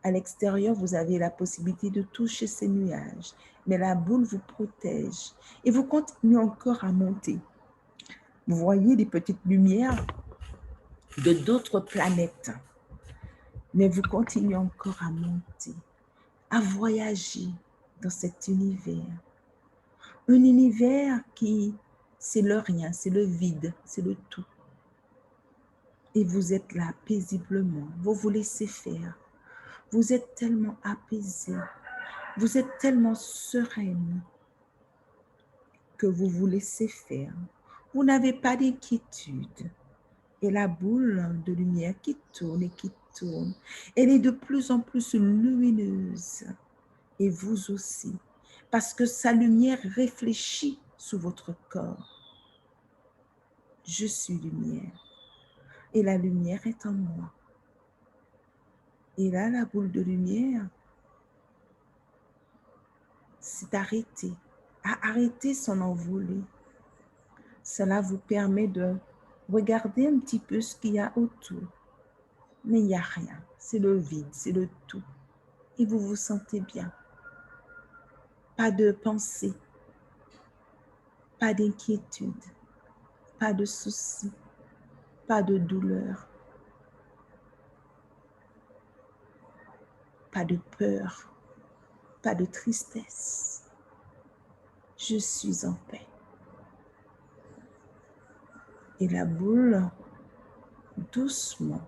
à l'extérieur, vous avez la possibilité de toucher ces nuages. Mais la boule vous protège. Et vous continuez encore à monter. Vous voyez des petites lumières de d'autres planètes. Mais vous continuez encore à monter, à voyager dans cet univers. Un univers qui, c'est le rien, c'est le vide, c'est le tout. Et vous êtes là paisiblement, vous vous laissez faire. Vous êtes tellement apaisé, vous êtes tellement sereine que vous vous laissez faire. Vous n'avez pas d'inquiétude. Et la boule de lumière qui tourne et qui tourne, elle est de plus en plus lumineuse. Et vous aussi, parce que sa lumière réfléchit sur votre corps. Je suis lumière. Et la lumière est en moi. Et là, la boule de lumière s'est arrêtée, a arrêté son envolée. Cela vous permet de regarder un petit peu ce qu'il y a autour. Mais il n'y a rien. C'est le vide, c'est le tout. Et vous vous sentez bien. Pas de pensée, pas d'inquiétude, pas de soucis, pas de douleur, pas de peur, pas de tristesse. Je suis en paix. Et la boule, doucement,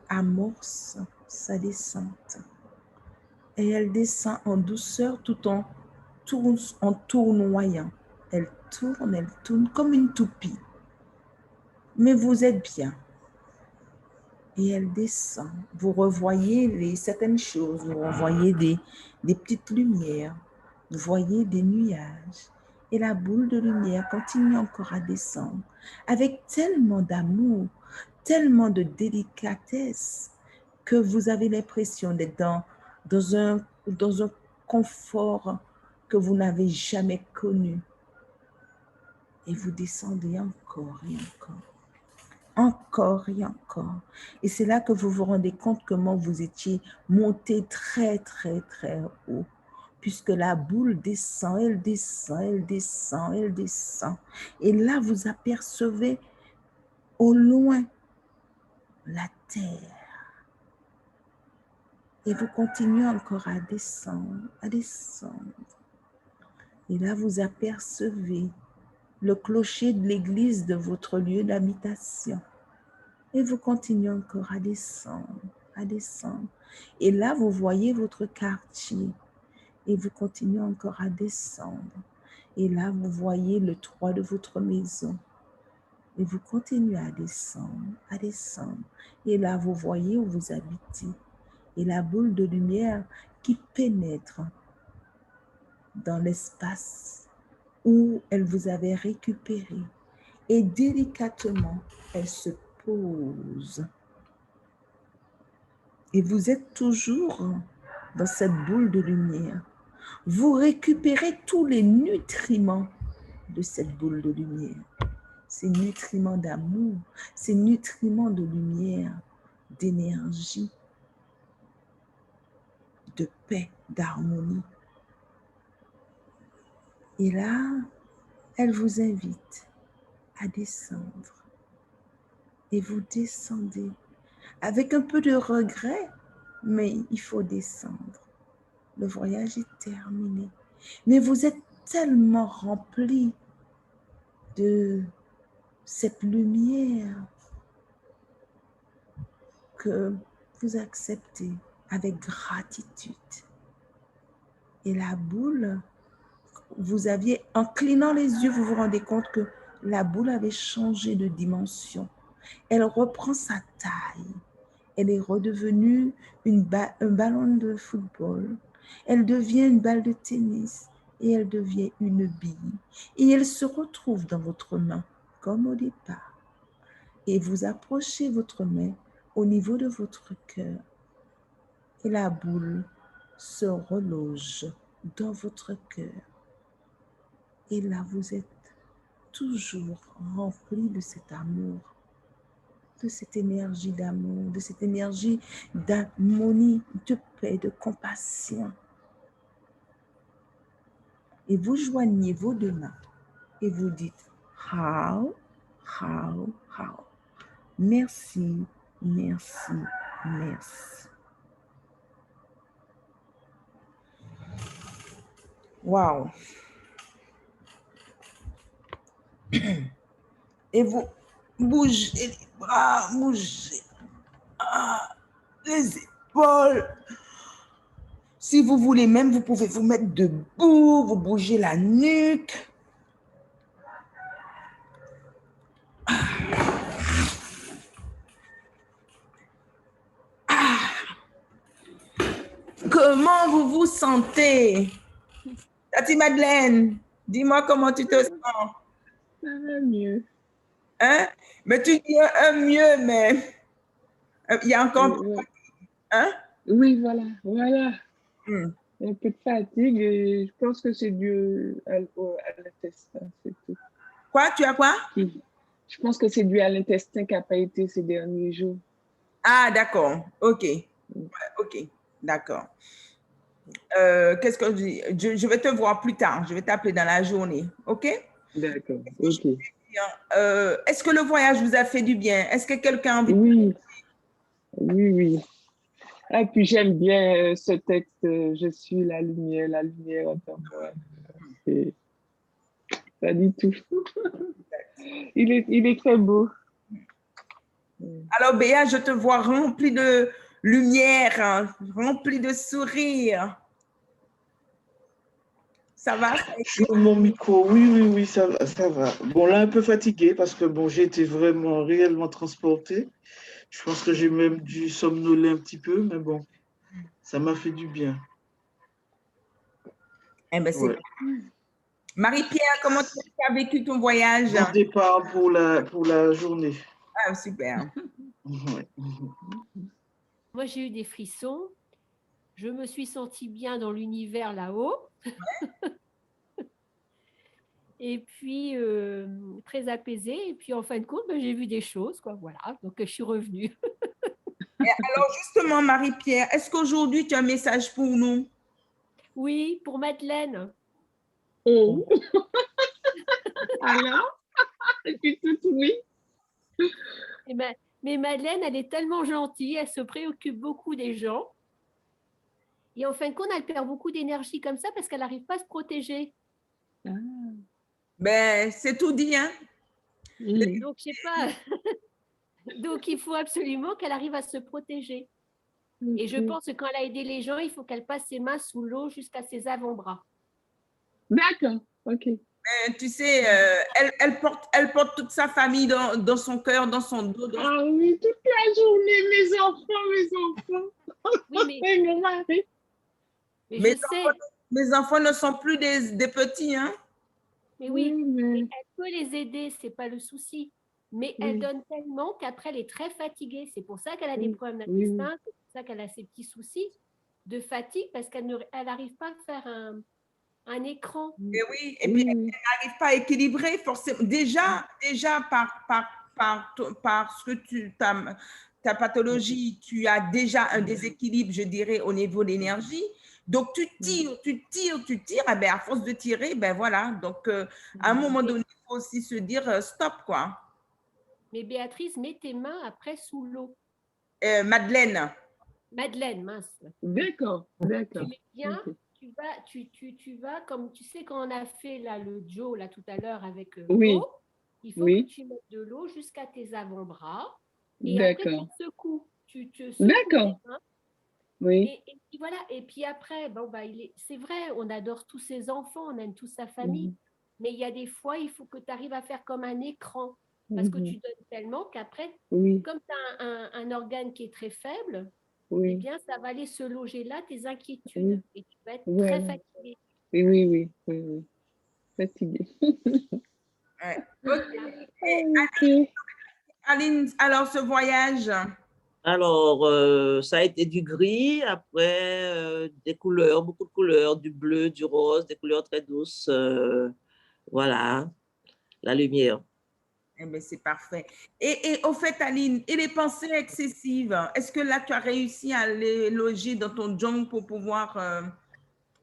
amorce sa descente. Et elle descend en douceur tout en tournoyant. Elle tourne comme une toupie. Mais vous êtes bien. Et elle descend. Vous revoyez certaines choses. Vous revoyez des petites lumières. Vous voyez des nuages. Et la boule de lumière continue encore à descendre avec tellement d'amour, tellement de délicatesse que vous avez l'impression d'être dans un confort que vous n'avez jamais connu. Et vous descendez encore et encore et encore. Et c'est là que vous vous rendez compte comment vous étiez monté très, très, très haut. Puisque la boule descend, elle descend, elle descend, elle descend. Et là, vous apercevez au loin la terre. Et vous continuez encore à descendre, à descendre. Et là, vous apercevez le clocher de l'église de votre lieu d'habitation. Et vous continuez encore à descendre, à descendre. Et là, vous voyez votre quartier. Et vous continuez encore à descendre. Et là, vous voyez le toit de votre maison. Et vous continuez à descendre, à descendre. Et là, vous voyez où vous habitez. Et la boule de lumière qui pénètre dans l'espace où elle vous avait récupéré. Et délicatement, elle se pose. Et vous êtes toujours dans cette boule de lumière. Vous récupérez tous les nutriments de cette boule de lumière. Ces nutriments d'amour, ces nutriments de lumière, d'énergie, de paix, d'harmonie. Et là, elle vous invite à descendre. Et vous descendez avec un peu de regret, mais il faut descendre. Le voyage est terminé. Mais vous êtes tellement rempli de cette lumière que vous acceptez avec gratitude. Et la boule, en clignant les yeux, vous vous rendez compte que la boule avait changé de dimension. Elle reprend sa taille. Elle est redevenue un ballon de football. Elle devient une balle de tennis et elle devient une bille. Et elle se retrouve dans votre main comme au départ. Et vous approchez votre main au niveau de votre cœur. Et la boule se reloge dans votre cœur. Et là, vous êtes toujours rempli de cet amour, de cette énergie d'amour, de cette énergie d'harmonie, de paix, de compassion. Et vous joignez vos deux mains et vous dites how. Merci, merci, merci. Wow. Et vous bougez les bras, bougez les épaules. Si vous voulez même, vous pouvez vous mettre debout, vous bougez la nuque. Comment vous vous sentez? Tati Madeleine, dis-moi comment tu te sens. Ça va mieux. Hein? Mais tu dis un mieux, mais il y a encore... Hein? Oui, voilà. Un peu de fatigue et je pense que c'est dû à l'intestin, c'est tout. Quoi? Tu as quoi? Je pense que c'est dû à l'intestin qui n'a pas été ces derniers jours. Ah, d'accord. OK. OK. D'accord. Qu'est-ce que je dis? Je vais te voir plus tard. Je vais t'appeler dans la journée. OK? D'accord. OK. Est-ce que le voyage vous a fait du bien? Est-ce que quelqu'un a envie de... Oui. Et puis j'aime bien ce texte, je suis la lumière entend moi. C'est pas du tout. Il est très beau. Alors Béa, je te vois rempli de lumière, rempli de sourire. Ça va? Sur mon micro, oui, ça va. Bon, là, un peu fatiguée parce que bon, j'ai été vraiment réellement transportée. Je pense que j'ai même dû somnoler un petit peu, mais bon, ça m'a fait du bien. Eh ben, c'est... Marie-Pierre, comment tu as vécu ton voyage? Bon départ pour la journée. Ah, super. Moi, j'ai eu des frissons. Je me suis sentie bien dans l'univers là-haut. Et puis, très apaisée. Et puis, en fin de compte, j'ai vu des choses, quoi. Voilà, donc je suis revenue. Et alors, justement, Marie-Pierre, est-ce qu'aujourd'hui, tu as un message pour nous? Oui, pour Madeleine. Oh. Alors, je suis toute oui. Mais Madeleine, elle est tellement gentille, elle se préoccupe beaucoup des gens. Et en fin de compte, elle perd beaucoup d'énergie comme ça parce qu'elle n'arrive pas à se protéger. Ah. Ben, c'est tout dit, hein? Donc, je sais pas. Donc, il faut absolument qu'elle arrive à se protéger. Et je pense que quand elle a aidé les gens, il faut qu'elle passe ses mains sous l'eau jusqu'à ses avant-bras. D'accord, ok. Tu sais, elle porte toute sa famille dans son cœur, dans son dos. Ah oui, toute la journée, mes enfants. Oui, mais mon mari. Mais je sais. Mes enfants ne sont plus des petits, hein? Mais oui, mais elle peut les aider, c'est pas le souci. Mais elle donne tellement qu'après, elle est très fatiguée. C'est pour ça qu'elle a des problèmes d'intestin, c'est pour ça qu'elle a ces petits soucis de fatigue, parce qu'elle n'arrive pas à faire un écran. Et puis elle n'arrive pas à équilibrer forcément. Déjà par ce que ta pathologie, tu as déjà un déséquilibre, je dirais, au niveau de l'énergie. Donc, tu tires, et bien, à force de tirer, ben voilà. Donc, à un moment donné, il faut aussi se dire stop, quoi. Mais Béatrice, mets tes mains après sous l'eau. Madeleine, mince. D'accord. Tu mets bien, tu vas, comme tu sais, quand on a fait là, le Joe là, tout à l'heure avec l'eau, Il faut que tu mettes de l'eau jusqu'à tes avant-bras et après D'accord. tu secoues. Tu secoues D'accord. tes mains. Oui. Et puis voilà. Et puis après, bon, bah, c'est vrai, on adore tous ses enfants, on aime tous sa famille. Mais il y a des fois, il faut que tu arrives à faire comme un écran. Parce que tu donnes tellement qu'après, comme tu as un organe qui est très faible, eh bien, ça va aller se loger là, tes inquiétudes. Et tu vas être très fatigué. Oui. Fatigué. Ouais. Ok. Aline, alors ce voyage? Alors, ça a été du gris, après des couleurs, beaucoup de couleurs, du bleu, du rose, des couleurs très douces. Voilà, la lumière. Eh bien, c'est parfait. Et au fait, Aline, et les pensées excessives, est-ce que là, tu as réussi à les loger dans ton junk pour pouvoir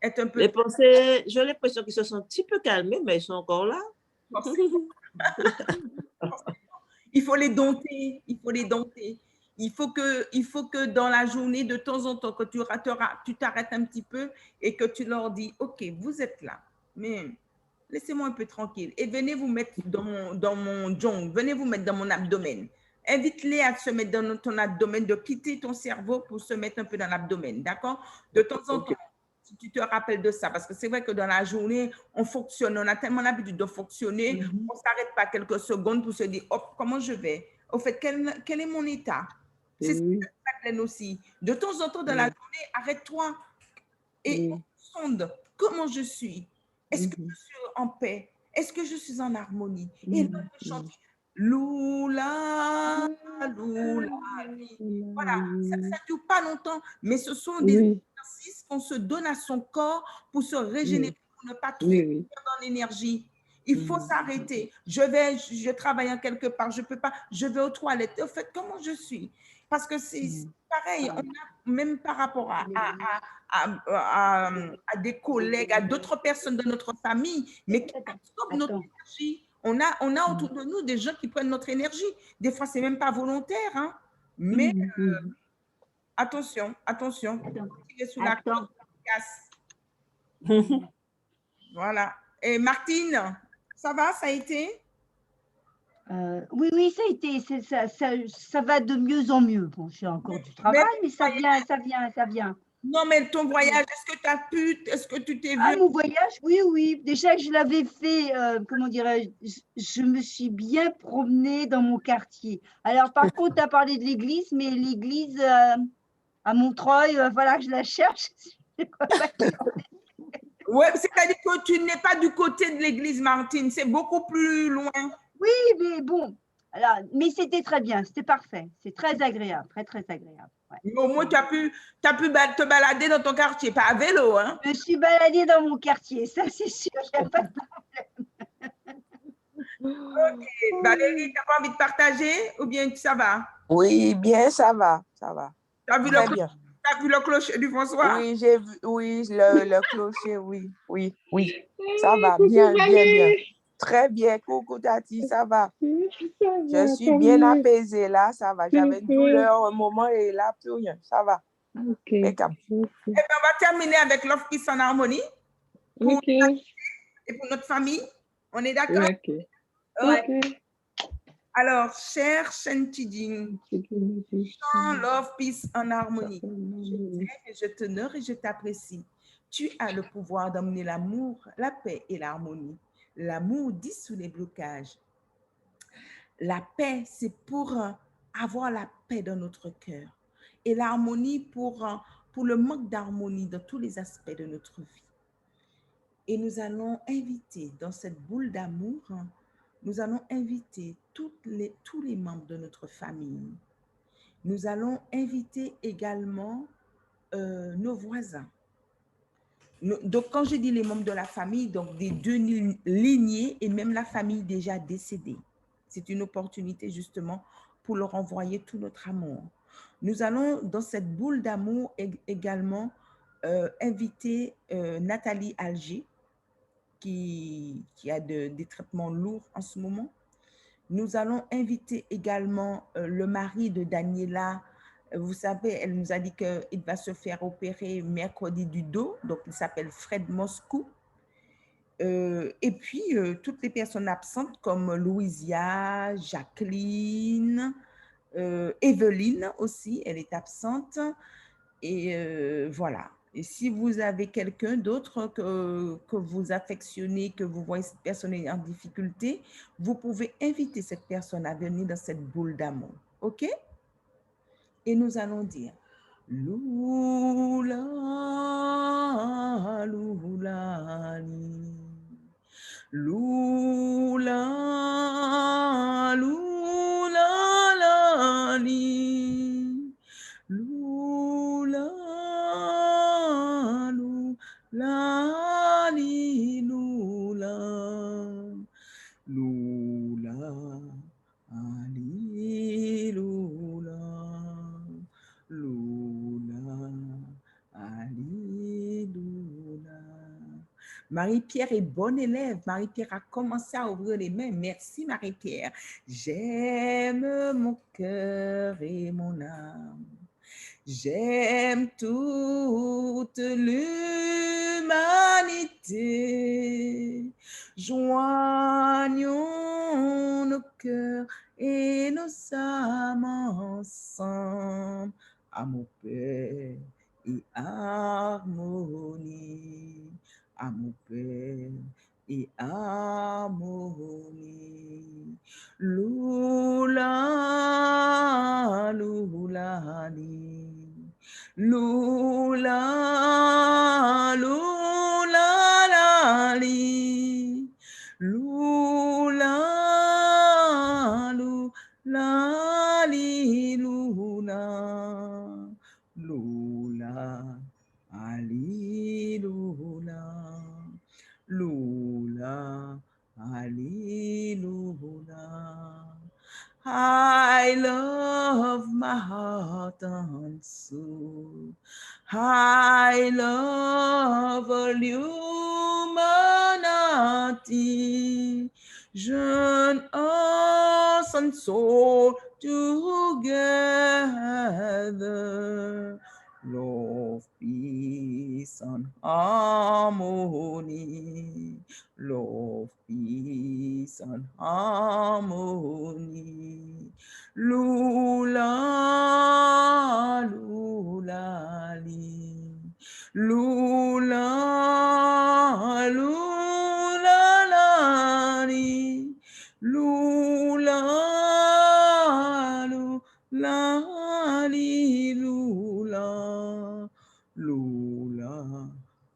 être un peu… Les pensées, j'ai l'impression qu'ils se sont un petit peu calmés, mais ils sont encore là. Il faut les dompter, il faut les dompter. Il faut que dans la journée, de temps en temps, que tu t'arrêtes un petit peu et que tu leur dis, OK, vous êtes là, mais laissez-moi un peu tranquille et venez vous mettre dans mon jong, venez vous mettre dans mon abdomen. Invite-les à se mettre dans ton abdomen, de quitter ton cerveau pour se mettre un peu dans l'abdomen, d'accord? De temps en temps, si tu te rappelles de ça, parce que c'est vrai que dans la journée, on fonctionne, on a tellement l'habitude de fonctionner, on ne s'arrête pas quelques secondes pour se dire, hop, comment je vais? Au fait, quel est mon état? C'est ça que ça aussi. De temps en temps, dans la journée, arrête-toi et sonde comment je suis. Est-ce que je suis en paix? Est-ce que je suis en harmonie? Et là, je chante Loula, Loula. Voilà, ça ne dure pas longtemps, mais ce sont des exercices qu'on se donne à son corps pour se régénérer, pour ne pas trop perdre dans l'énergie. Il faut s'arrêter. Je travaille en quelque part, je ne peux pas, je vais aux toilettes. En fait, comment je suis? Parce que c'est pareil, on a, même par rapport à des collègues, à d'autres personnes de notre famille, mais qui absorbent notre énergie. On a autour de nous des gens qui prennent notre énergie. Des fois, ce n'est même pas volontaire, hein? Mais attention, attention. Sous la casse. Voilà. Et Martine, ça va, ça a été? Oui, ça a été. Ça va de mieux en mieux. Bon, j'ai encore du travail, mais ça vient. Non, mais ton voyage, est-ce que tu t'es vu? Ah, mon voyage, oui. Déjà que je l'avais fait, comment dirais-je, je me suis bien promenée dans mon quartier. Alors, par contre, tu as parlé de l'église, mais l'église à Montreuil, voilà que je la cherche. Oui, c'est-à-dire que tu n'es pas du côté de l'église, Martine, c'est beaucoup plus loin. Oui, mais bon, alors, mais c'était très bien, c'était parfait, c'est très agréable, très agréable. Ouais. Mais au moins, tu as pu te balader dans ton quartier, pas à vélo, hein? Je me suis baladée dans mon quartier, ça c'est sûr, il n'y a pas de problème. Ok, Valérie, tu n'as pas envie de partager ou bien ça va? Oui, bien, ça va. Tu as vu le clocher du François? Oui, j'ai vu, oui, le clocher, oui. Ça va, bien. Très bien, coucou Tati, ça va. Je suis bien apaisée là, ça va. J'avais une douleur un moment et là, plus rien, ça va. Ok. Eh bien, on va terminer avec l'offre qui en harmonie pour et pour notre famille. On est d'accord? Ok. Alors, cher Shen Tiding, chant Love, Peace en harmonie. Je t'aime et je t'honore et je t'apprécie. Tu as le pouvoir d'emmener l'amour, la paix et l'harmonie. L'amour dissout les blocages. La paix, c'est pour avoir la paix dans notre cœur. Et l'harmonie pour le manque d'harmonie dans tous les aspects de notre vie. Et nous allons inviter dans cette boule d'amour, nous allons inviter tous les membres de notre famille. Nous allons inviter également nos voisins. Donc, quand je dis les membres de la famille, donc des deux lignées et même la famille déjà décédée. C'est une opportunité justement pour leur envoyer tout notre amour. Nous allons dans cette boule d'amour également inviter Nathalie Alger, qui a des traitements lourds en ce moment. Nous allons inviter également le mari de Daniela. Vous savez, elle nous a dit qu'il va se faire opérer mercredi du dos, donc il s'appelle Fred Moscou. Et puis, toutes les personnes absentes comme Louisia, Jacqueline, Evelyne aussi, elle est absente. Et voilà. Et si vous avez quelqu'un d'autre que vous affectionnez, que vous voyez cette personne est en difficulté, vous pouvez inviter cette personne à venir dans cette boule d'amour. OK? Et nous allons dire Lula, lula, li. Lula, lula, la, li. Lula, lula, li, lula. Lula, ali, lula. Lula, ali, lula. Marie-Pierre est bonne élève. Marie-Pierre a commencé à ouvrir les mains. Merci Marie-Pierre. J'aime mon cœur et mon âme. J'aime toute l'humanité. Joignons nos cœurs et nos âmes ensemble. Amour, paix et harmonie. Amour, paix et harmonie. Lula, lula, li. Lula, lula, la, li. Lula, lula, li, lula. Lula, ali, lula. Lula, ali, lula. I love my heart and soul. I love all humanity. Jeune us and soul together. Love, peace, and harmony. Love, peace, and harmony. Lula, lula, li. Lula, lula, la, li. Lula, lula, li, lula. Lula,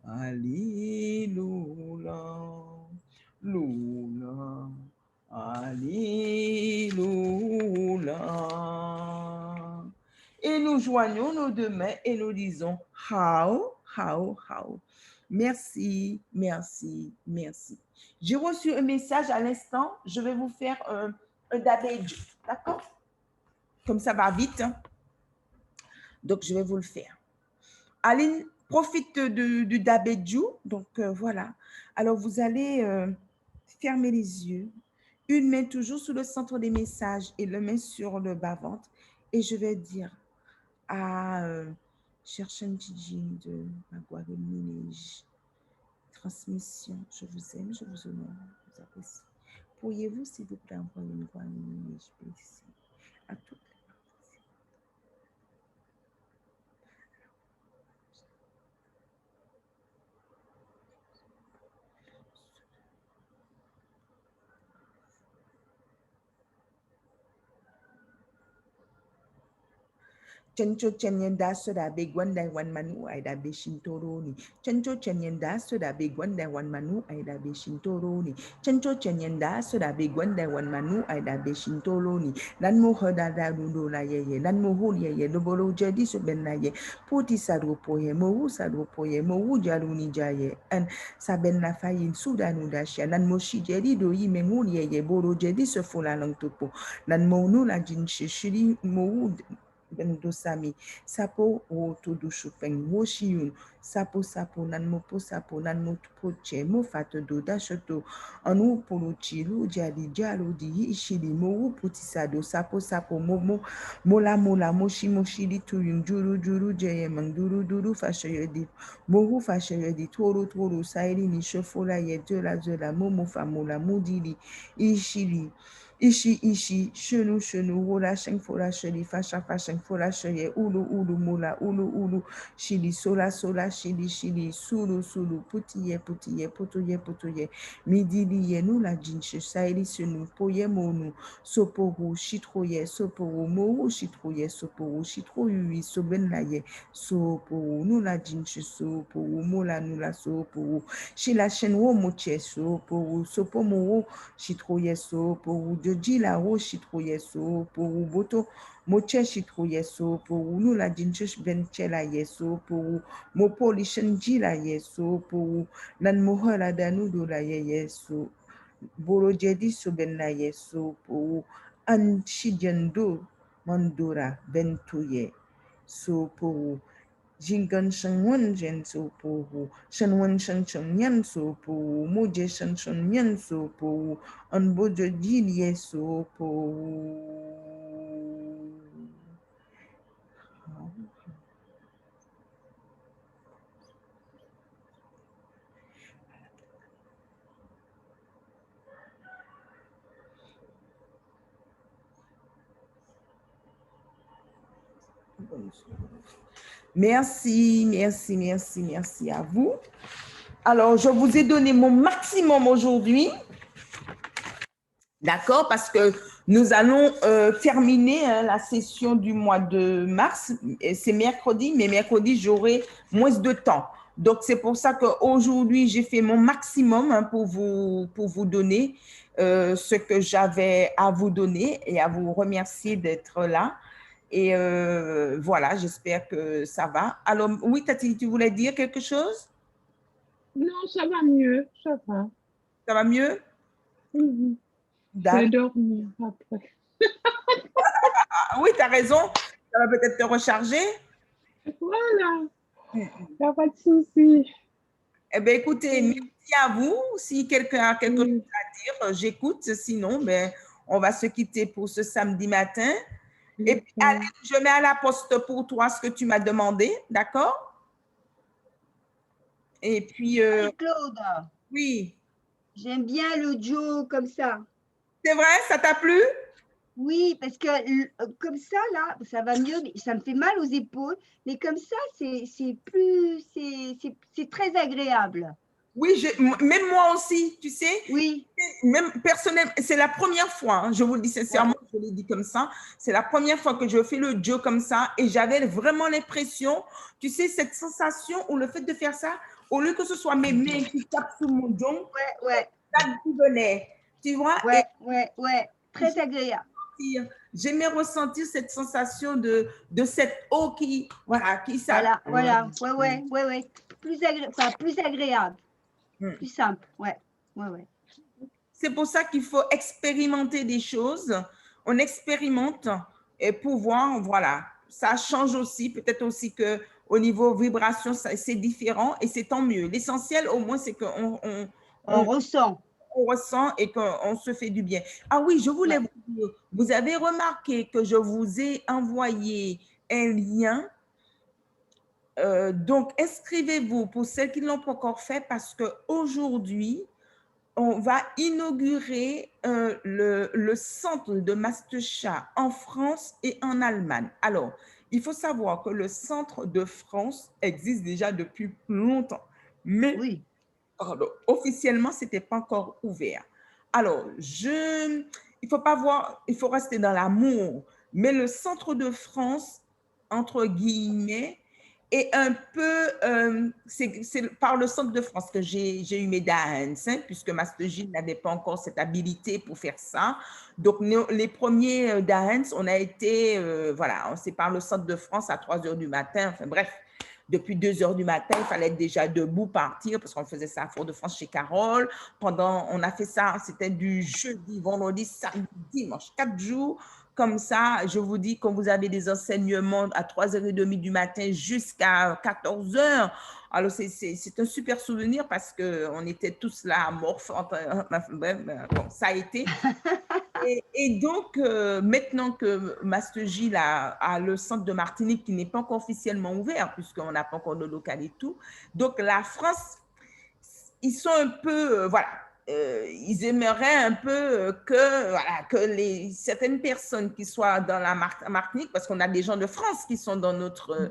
ali, lula. Lula, alléluia. Et nous joignons nos deux mains et nous disons how, how, how. Merci, merci, merci. J'ai reçu un message à l'instant. Je vais vous faire un dabéju. D'accord? Comme ça va vite. Hein? Donc, je vais vous le faire. Aline, profite du dabéju. Donc, voilà. Alors, vous allez fermer les yeux. Une main toujours sur le centre des messages et la main sur le bas-ventre. Et je vais dire à Cherchen Gigi de Maguaguemine, transmission, je vous aime, je vous honore, je vous apprécie. Pourriez-vous, s'il vous plaît, envoyer une Maguaguemine à toutes les participants. Chencho chenyenda soda begwanda wan manu aida beshintoroni. Chencho chenyenda soda begwanda wan manu aida beshintoroni. Chencho chenyenda soda begwanda wan manu aida beshintoroni. Lan mo hoda da dundo la yeye. Lan mo hul yeye. Dobolo jadi so ben la ye. Poti sadro poye. Mo wu sadro poye. Mo wu jaluni jaye. An sa ben la fayin sudanu dashia. Lan mo shi jadi do yi mengul yeye. Boro jadi so fola lang topo. Lan mo nu la jin shishiri mo wu. Bendosami, Sapo o Tudushu Peng, Woshiyun, sapo sapo nan mopo sapo nan mopoche mo fatodo dashoto anu polo chilu jadi jalo di ishili mo putisado sapo sapo momo mola mola moshi moshi di tuyun juru juru jeye manduru duru fashoyedi mohu fashoyedi toro toro sairi ni shofola ye jola momo famola mudili ishili Ishi, ishi, chenou, chenou, wola, sheng, fola, cheli, fasha, fashen, fola, cheye, ulu, ulu, mola, ulu, chili, sola, sola, chili, chili, sulu, sulu, poutiye, poutiye, potoye, potoye, midili, ye, nou, la, jinche, saili, chenou, poye, monou, soporu, chitroye, soporu, mou, chitroye, soporu, chitroyui, soben, la, ye, soporu, nou, la, jinche, soporu, mola, nou, la, soporu, chila, chen, wo, moche, soporu, soporu, chitroye, soporu, de jila ro chitroye soporu, boto, moche chitroye soporu, nou la jinche benchela yeso, poru, mopo lishen jila yeso, poru, nan moha la danu do la yeso, bolo jedi so ben la yeso, poru, an chidjendo mandora bentoye, soporu, Jingan Shen Wen Jen So Po, Shen Wen Shen Chen Yan So Po, Moje Shen Chen Yan So Po, An Bojo Jil Ye So Po. Merci, merci, merci, merci à vous. Alors, je vous ai donné mon maximum aujourd'hui. D'accord? Parce que nous allons terminer la session du mois de mars. C'est mercredi, mais mercredi, j'aurai moins de temps. Donc, c'est pour ça qu'aujourd'hui, j'ai fait mon maximum pour vous donner ce que j'avais à vous donner et à vous remercier d'être là. Et voilà, j'espère que ça va. Alors, oui, Tati, tu voulais dire quelque chose? Non, ça va mieux, ça va. Ça va mieux? Je vais dormir après. Ah, oui, tu as raison. Ça va peut-être te recharger. Voilà. Il n'y a pas de souci. Eh bien, écoutez, merci à vous. Si quelqu'un a quelque chose à dire, j'écoute. Sinon, ben, on va se quitter pour ce samedi matin. Et puis, allez, je mets à la poste pour toi ce que tu m'as demandé, d'accord? Et puis… Claude. Oui. J'aime bien le Joe comme ça. C'est vrai, ça t'a plu? Oui, parce que comme ça, là, ça va mieux, mais ça me fait mal aux épaules. Mais comme ça, c'est très agréable. Oui, même moi aussi, tu sais. Oui. Même personnellement, c'est la première fois, hein, je vous le dis sincèrement, je l'ai dit comme ça, c'est la première fois que je fais le Joe comme ça et j'avais vraiment l'impression, tu sais, cette sensation ou le fait de faire ça, au lieu que ce soit mes mains qui tapent sur mon dos, ça qui venait, tu vois. Ouais, très agréable. J'aimais ressentir cette sensation de cette eau qui, voilà, qui ça. Voilà, ouais. Plus agréable. Plus simple, ouais. C'est pour ça qu'il faut expérimenter des choses. On expérimente et pour voir, voilà, ça change aussi. Peut-être aussi qu'au niveau vibration, c'est différent et c'est tant mieux. L'essentiel, au moins, c'est qu'on ressent. On ressent et qu'on se fait du bien. Ah oui, je voulais vous dire, vous avez remarqué que je vous ai envoyé un lien. Donc, inscrivez-vous pour celles qui ne l'ont pas encore fait parce qu'aujourd'hui, on va inaugurer le centre de Masterchat en France et en Allemagne. Alors, il faut savoir que le centre de France existe déjà depuis longtemps, mais officiellement, ce n'était pas encore ouvert. Alors, il faut rester dans l'amour, mais le centre de France, entre guillemets, et un peu, c'est par le centre de France que j'ai eu mes Dahans, hein, puisque Master Gilles n'avait pas encore cette habilité pour faire ça. Donc, les premiers Dahans, on a été, voilà, c'est par le centre de France à 3 h du matin, enfin bref, depuis 2 h du matin, il fallait être déjà debout, partir, parce qu'on faisait ça à Fort-de-France chez Carole. On a fait ça, c'était du jeudi, vendredi, samedi, dimanche, 4 jours. Comme ça, je vous dis, quand vous avez des enseignements à 3h30 du matin jusqu'à 14h, alors c'est un super souvenir parce qu'on était tous là, amorphes. Bref, bon, ça a été. Et donc, maintenant que Master Gilles a le centre de Martinique qui n'est pas encore officiellement ouvert, puisqu'on n'a pas encore de local et tout, donc la France, ils sont un peu, voilà, ils aimeraient un peu que certaines personnes qui soient dans la Martinique, parce qu'on a des gens de France qui sont dans notre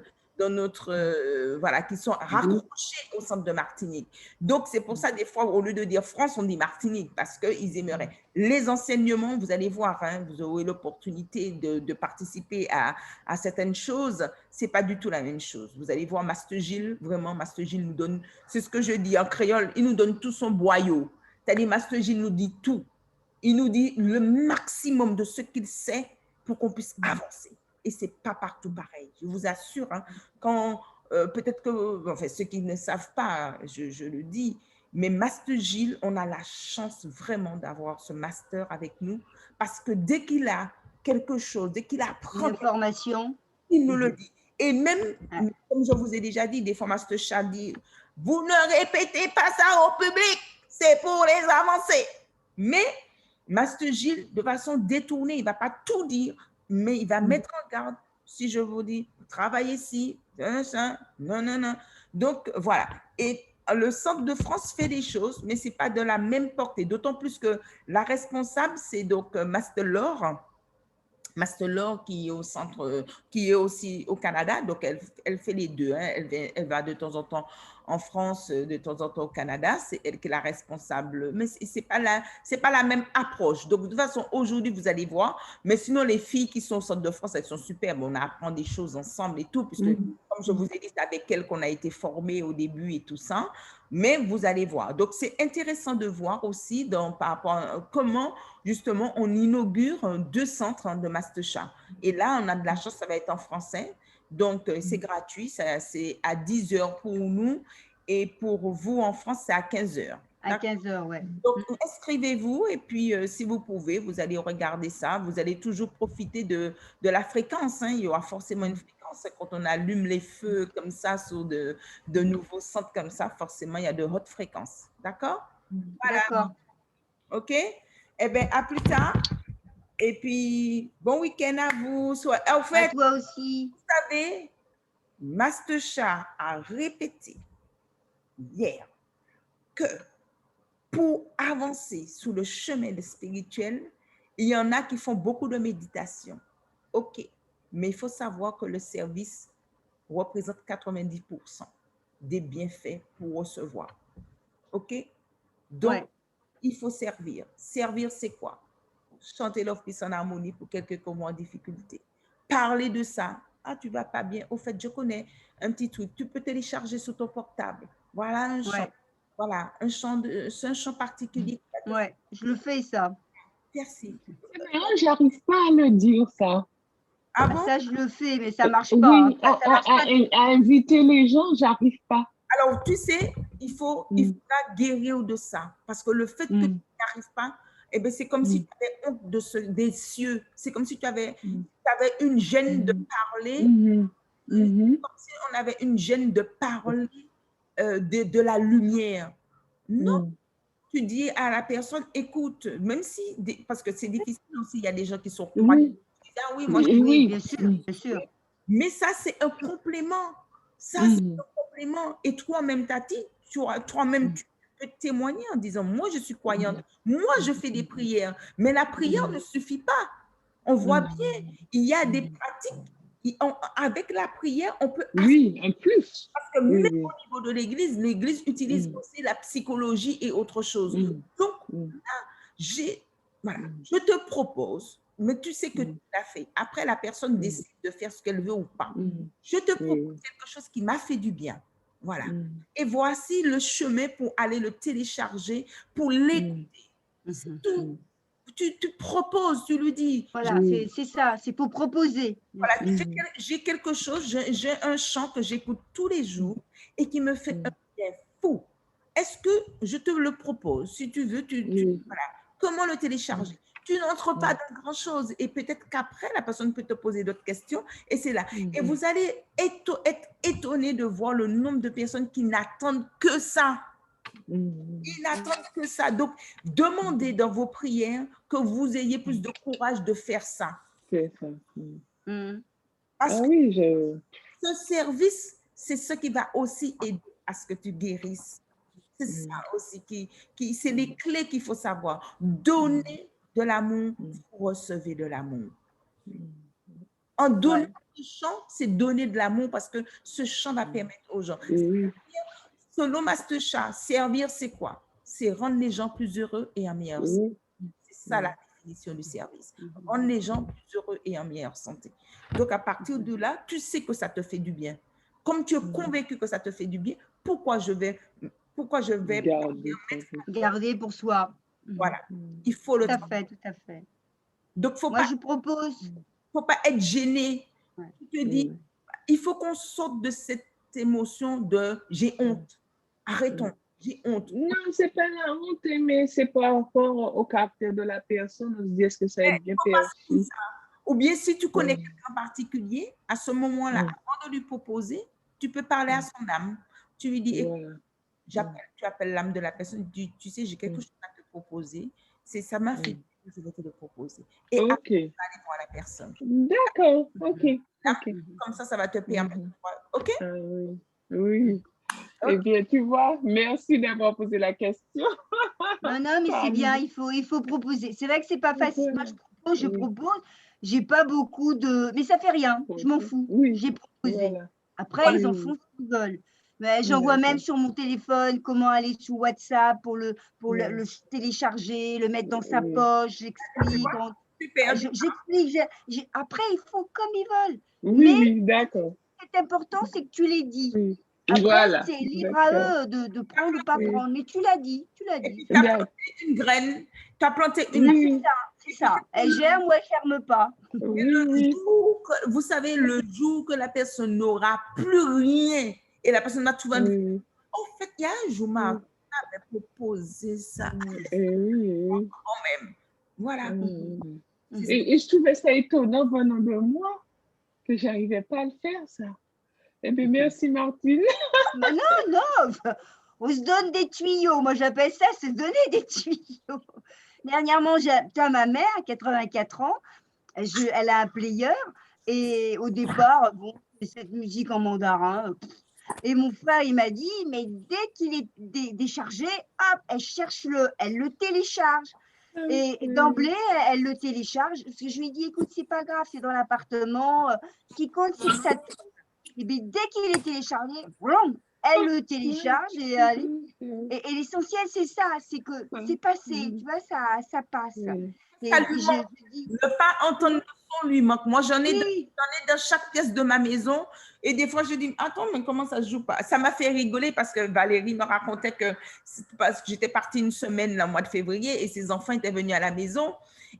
voilà, qui sont raccrochés au centre de Martinique. Donc, c'est pour ça, des fois, au lieu de dire France, on dit Martinique, parce qu'ils aimeraient. Les enseignements, vous allez voir, hein, vous aurez l'opportunité de participer à certaines choses. Ce n'est pas du tout la même chose. Vous allez voir Master Gilles, vraiment, Master Gilles nous donne, c'est ce que je dis en créole, il nous donne tout son boyau. C'est-à-dire, Master Gilles nous dit tout. Il nous dit le maximum de ce qu'il sait pour qu'on puisse avancer. Et ce n'est pas partout pareil. Je vous assure, hein, quand peut-être que, enfin, ceux qui ne savent pas, je le dis, mais Master Gilles, on a la chance vraiment d'avoir ce master avec nous parce que dès qu'il a quelque chose, dès qu'il apprend une information, il nous le dit. Et même, comme je vous ai déjà dit, des fois, Master Chat dit, vous ne répétez pas ça au public, c'est pour les avancer. Mais Master Gilles, de façon détournée, il ne va pas tout dire, mais il va mettre en garde. Si je vous dis, travaillez ici, non. Donc, voilà. Et le Centre de France fait des choses, mais ce n'est pas de la même portée. D'autant plus que la responsable, c'est donc Master Laure, qui est au centre, qui est aussi au Canada, donc elle fait les deux. Hein. Elle va de temps en temps en France, de temps en temps au Canada. C'est elle qui est la responsable, mais c'est pas la même approche. Donc de toute façon, aujourd'hui vous allez voir. Mais sinon les filles qui sont au centre de France, elles sont superbes. On apprend des choses ensemble et tout, puisque comme je vous ai dit, c'est avec elles qu'on a été formés au début et tout ça. Mais vous allez voir. Donc c'est intéressant de voir aussi par rapport à comment justement, on inaugure 2 centres de Master Chat. Et là, on a de la chance, ça va être en français. Donc, c'est gratuit, c'est à 10h pour nous. Et pour vous, en France, c'est à 15h. À 15h, oui. Donc, inscrivez-vous et puis, si vous pouvez, vous allez regarder ça. Vous allez toujours profiter de la fréquence. Hein. Il y aura forcément une fréquence. Quand on allume les feux comme ça sur de nouveaux centres comme ça, forcément, il y a de hautes fréquences. D'accord? Voilà. D'accord. OK? Eh bien, à plus tard. Et puis, bon week-end à vous. En fait, à toi aussi. Vous savez, Master Chat a répété hier que pour avancer sur le chemin spirituel, il y en a qui font beaucoup de méditation. OK, mais il faut savoir que le service représente 90% des bienfaits pour recevoir. OK? Donc, il faut servir. Servir, c'est quoi? Chanter Love, Peace and Harmony pour quelqu'un comme moi en difficulté. Parler de ça. Ah, tu vas pas bien. Au fait, je connais un petit truc. Tu peux télécharger sur ton portable. Voilà un chant. Voilà, c'est un chant particulier. Oui, je le fais, ça. Merci. J'arrive pas à le dire, ça. Ah bon? Ça, je le fais, mais ça marche pas. Oui, hein. Ça marche pas. à inviter les gens, j'arrive pas. Alors, tu sais, il faudra guérir de ça. Parce que le fait que tu n'y arrives pas, eh bien, c'est comme si tu avais honte des cieux. C'est comme si tu avais une gêne de parler. Comme si on avait une gêne de parler de la lumière. Non. Tu dis à la personne, écoute, même si, parce que c'est difficile aussi, il y a des gens qui sont croyants. Ah oui, moi, oui, bien sûr, bien sûr. Mais ça, c'est un complément. Ça, c'est un complément. Et toi-même, Tati, toi-même, tu peux témoigner en disant, moi, je suis croyante. Moi, je fais des prières. Mais la prière ne suffit pas. On voit bien, il y a des pratiques. Avec la prière, on peut... Oui, en plus. Parce que même au niveau de l'Église utilise aussi la psychologie et autre chose. Donc, là, je te propose, mais tu sais que tu l'as fait. Après, la personne décide de faire ce qu'elle veut ou pas. Je te propose quelque chose qui m'a fait du bien. Voilà. Et voici le chemin pour aller le télécharger, pour l'écouter. C'est tout. Tu proposes, tu lui dis. Voilà, c'est ça, c'est pour proposer. Voilà, j'ai quelque chose, j'ai un chant que j'écoute tous les jours et qui me fait un bien fou. Est-ce que je te le propose? Si tu veux, voilà. Comment le télécharger? Tu n'entres pas dans grand-chose. Et peut-être qu'après, la personne peut te poser d'autres questions. Et c'est là. Et vous allez être étonné de voir le nombre de personnes qui n'attendent que ça. Ils n'attendent que ça. Donc, demandez dans vos prières que vous ayez plus de courage de faire ça. C'est ça. Parce Ah que oui, ce service, c'est ce qui va aussi aider à ce que tu guérisses. C'est ça aussi c'est les clés qu'il faut savoir. Donner de l'amour, vous recevez de l'amour. En donnant ce chant, c'est donner de l'amour parce que ce chant va permettre aux gens. Selon Mastercha, servir, c'est quoi? C'est rendre les gens plus heureux et en meilleure santé. C'est ça la définition du service. Rendre les gens plus heureux et en meilleure santé. Donc, à partir de là, tu sais que ça te fait du bien. Comme tu es convaincu que ça te fait du bien, pourquoi je vais garder pour soi? Voilà. Il faut le tout à fait. Donc, je propose. Il ne faut pas être gêné. Tu te dis, il faut qu'on sorte de cette émotion de j'ai honte. Arrêtons. J'ai honte. Non, ce n'est pas la honte, mais c'est par rapport au caractère de la personne. On se dit, est-ce que ça va être bien perçu? Ou bien, si tu connais quelqu'un en particulier, à ce moment-là, avant de lui proposer, tu peux parler à son âme. Tu lui dis, tu appelles l'âme de la personne, tu sais, j'ai quelque chose à te proposer. Ça m'a fait que je vais te le proposer. Et après, tu vas aller voir la personne. D'accord, ok. Comme ça va te permettre. OK? Oui. Eh bien, tu vois, merci d'avoir posé la question. Non, mais c'est bien, il faut proposer. C'est vrai que c'est pas facile. Moi, je propose. J'ai pas beaucoup de... Mais ça fait rien, je m'en fous. J'ai proposé. Voilà. Après, ils en font ce qu'ils veulent. Mais j'envoie même sur mon téléphone comment aller sur WhatsApp pour le télécharger, le mettre dans sa poche, j'explique. J'explique. Après, ils font comme ils veulent. Oui, d'accord. Ce qui est important, c'est que tu les dis. Après, c'est libre à eux de prendre ou pas prendre. Mais tu l'as dit. Tu as planté une graine. Tu as planté une graine. C'est ça. Elle germe ou elle ne germe pas. Vous savez, le jour que la personne n'aura plus rien et la personne va trouver en fait, il y a un jour, ma avait proposé ça. Quand même. Voilà. Et je trouvais ça étonnant venant de moi que je n'arrivais pas à le faire, ça. Eh bien, merci, Martine. Non. On se donne des tuyaux. Moi, j'appelle ça se donner des tuyaux. Dernièrement, ma mère, 84 ans, elle a un player et au départ, c'est cette musique en mandarin. Et mon frère, il m'a dit, mais dès qu'il est déchargé, hop, elle le télécharge. Et d'emblée, elle le télécharge. Parce que je lui ai dit, écoute, c'est pas grave, c'est dans l'appartement. Ce qui compte, c'est que ça... Et bien, dès qu'il est téléchargé, elle le télécharge et l'essentiel, c'est ça, c'est que c'est passé, tu vois, ça passe. Ne pas entendre le son lui manque. Moi, j'en ai dans chaque pièce de ma maison et des fois, je dis, attends, mais comment ça se joue pas? Ça m'a fait rigoler parce que Valérie me racontait que j'étais partie une semaine le mois de février et ses enfants étaient venus à la maison.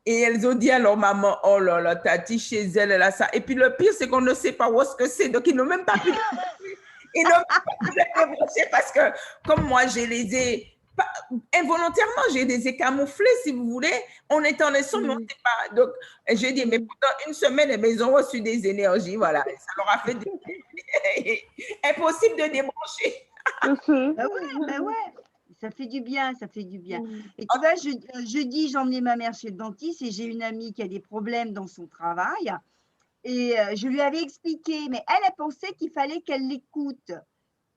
Et elles ont dit à leur maman, oh là là, Tati, chez elle, elle a ça. Et puis le pire, c'est qu'on ne sait pas où est-ce que c'est. Donc, ils n'ont même pas pu les débrancher parce que comme moi, involontairement, je les ai camouflés, si vous voulez. On était en son, mais on ne sait pas. Donc, j'ai dit, mais pendant une semaine, ils ont reçu des énergies. Voilà. Ça leur a fait impossible de débrancher. Ben ouais. Ça fait du bien, ça fait du bien. Et tu vois, jeudi, j'ai emmené ma mère chez le dentiste et j'ai une amie qui a des problèmes dans son travail. Et je lui avais expliqué, mais elle a pensé qu'il fallait qu'elle l'écoute.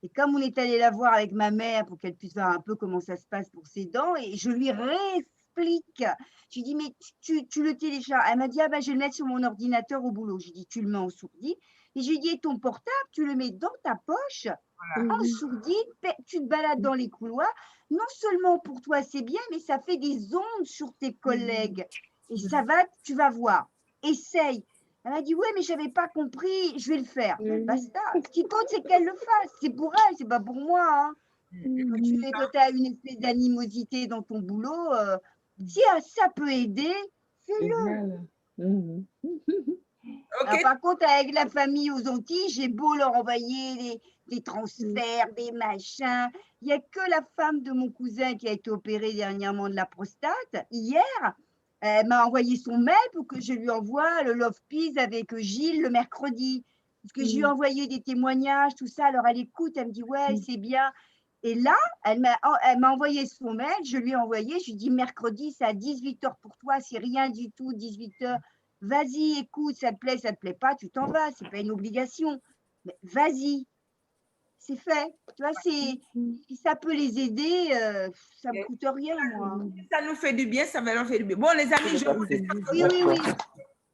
Et comme on est allé la voir avec ma mère pour qu'elle puisse voir un peu comment ça se passe pour ses dents, et je lui réexplique. Je lui dis, mais tu le télécharges. Elle m'a dit, je vais le mettre sur mon ordinateur au boulot. Je lui dis, tu le mets en sourdine. Et je lui dis, et ton portable, tu le mets dans ta poche, en sourdine, tu te balades dans les couloirs. Non seulement pour toi, c'est bien, mais ça fait des ondes sur tes collègues. Et ça va, tu vas voir. Essaye. Elle m'a dit, oui, mais je n'avais pas compris, je vais le faire. Basta. Ce qui compte, c'est qu'elle le fasse. C'est pour elle, c'est pas pour moi. Hein. Quand tu as une espèce d'animosité dans ton boulot, si ça peut aider, fais-le. Okay. Par contre, avec la famille aux Antilles, j'ai beau leur envoyer des transferts, des machins. Il n'y a que la femme de mon cousin qui a été opérée dernièrement de la prostate, hier. Elle m'a envoyé son mail pour que je lui envoie le Love Peace avec Gilles le mercredi. Parce que je lui ai envoyé des témoignages, tout ça. Alors, elle écoute, elle me dit, ouais, c'est bien. Et là, elle m'a envoyé son mail, je lui ai envoyé, je lui ai dit, mercredi, c'est à 18h pour toi, c'est rien du tout, 18h. Vas-y, écoute, ça te plaît pas, tu t'en vas, c'est pas une obligation. Mais vas-y, c'est fait. Tu vois, si ça peut les aider, ça ne me coûte rien, moi. Ça nous fait du bien, ça va nous faire du bien. Bon, les amis, je vous Oui.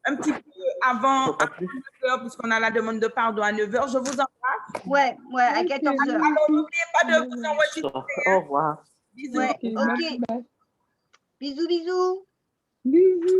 un petit peu avant 9h, puisqu'on a la demande de pardon à 9h. Je vous embrasse. Ouais, à 14h. Alors, n'oubliez pas de vous enregistrer. Au revoir. Bisous. Ouais, ok. Bisous. Bisous.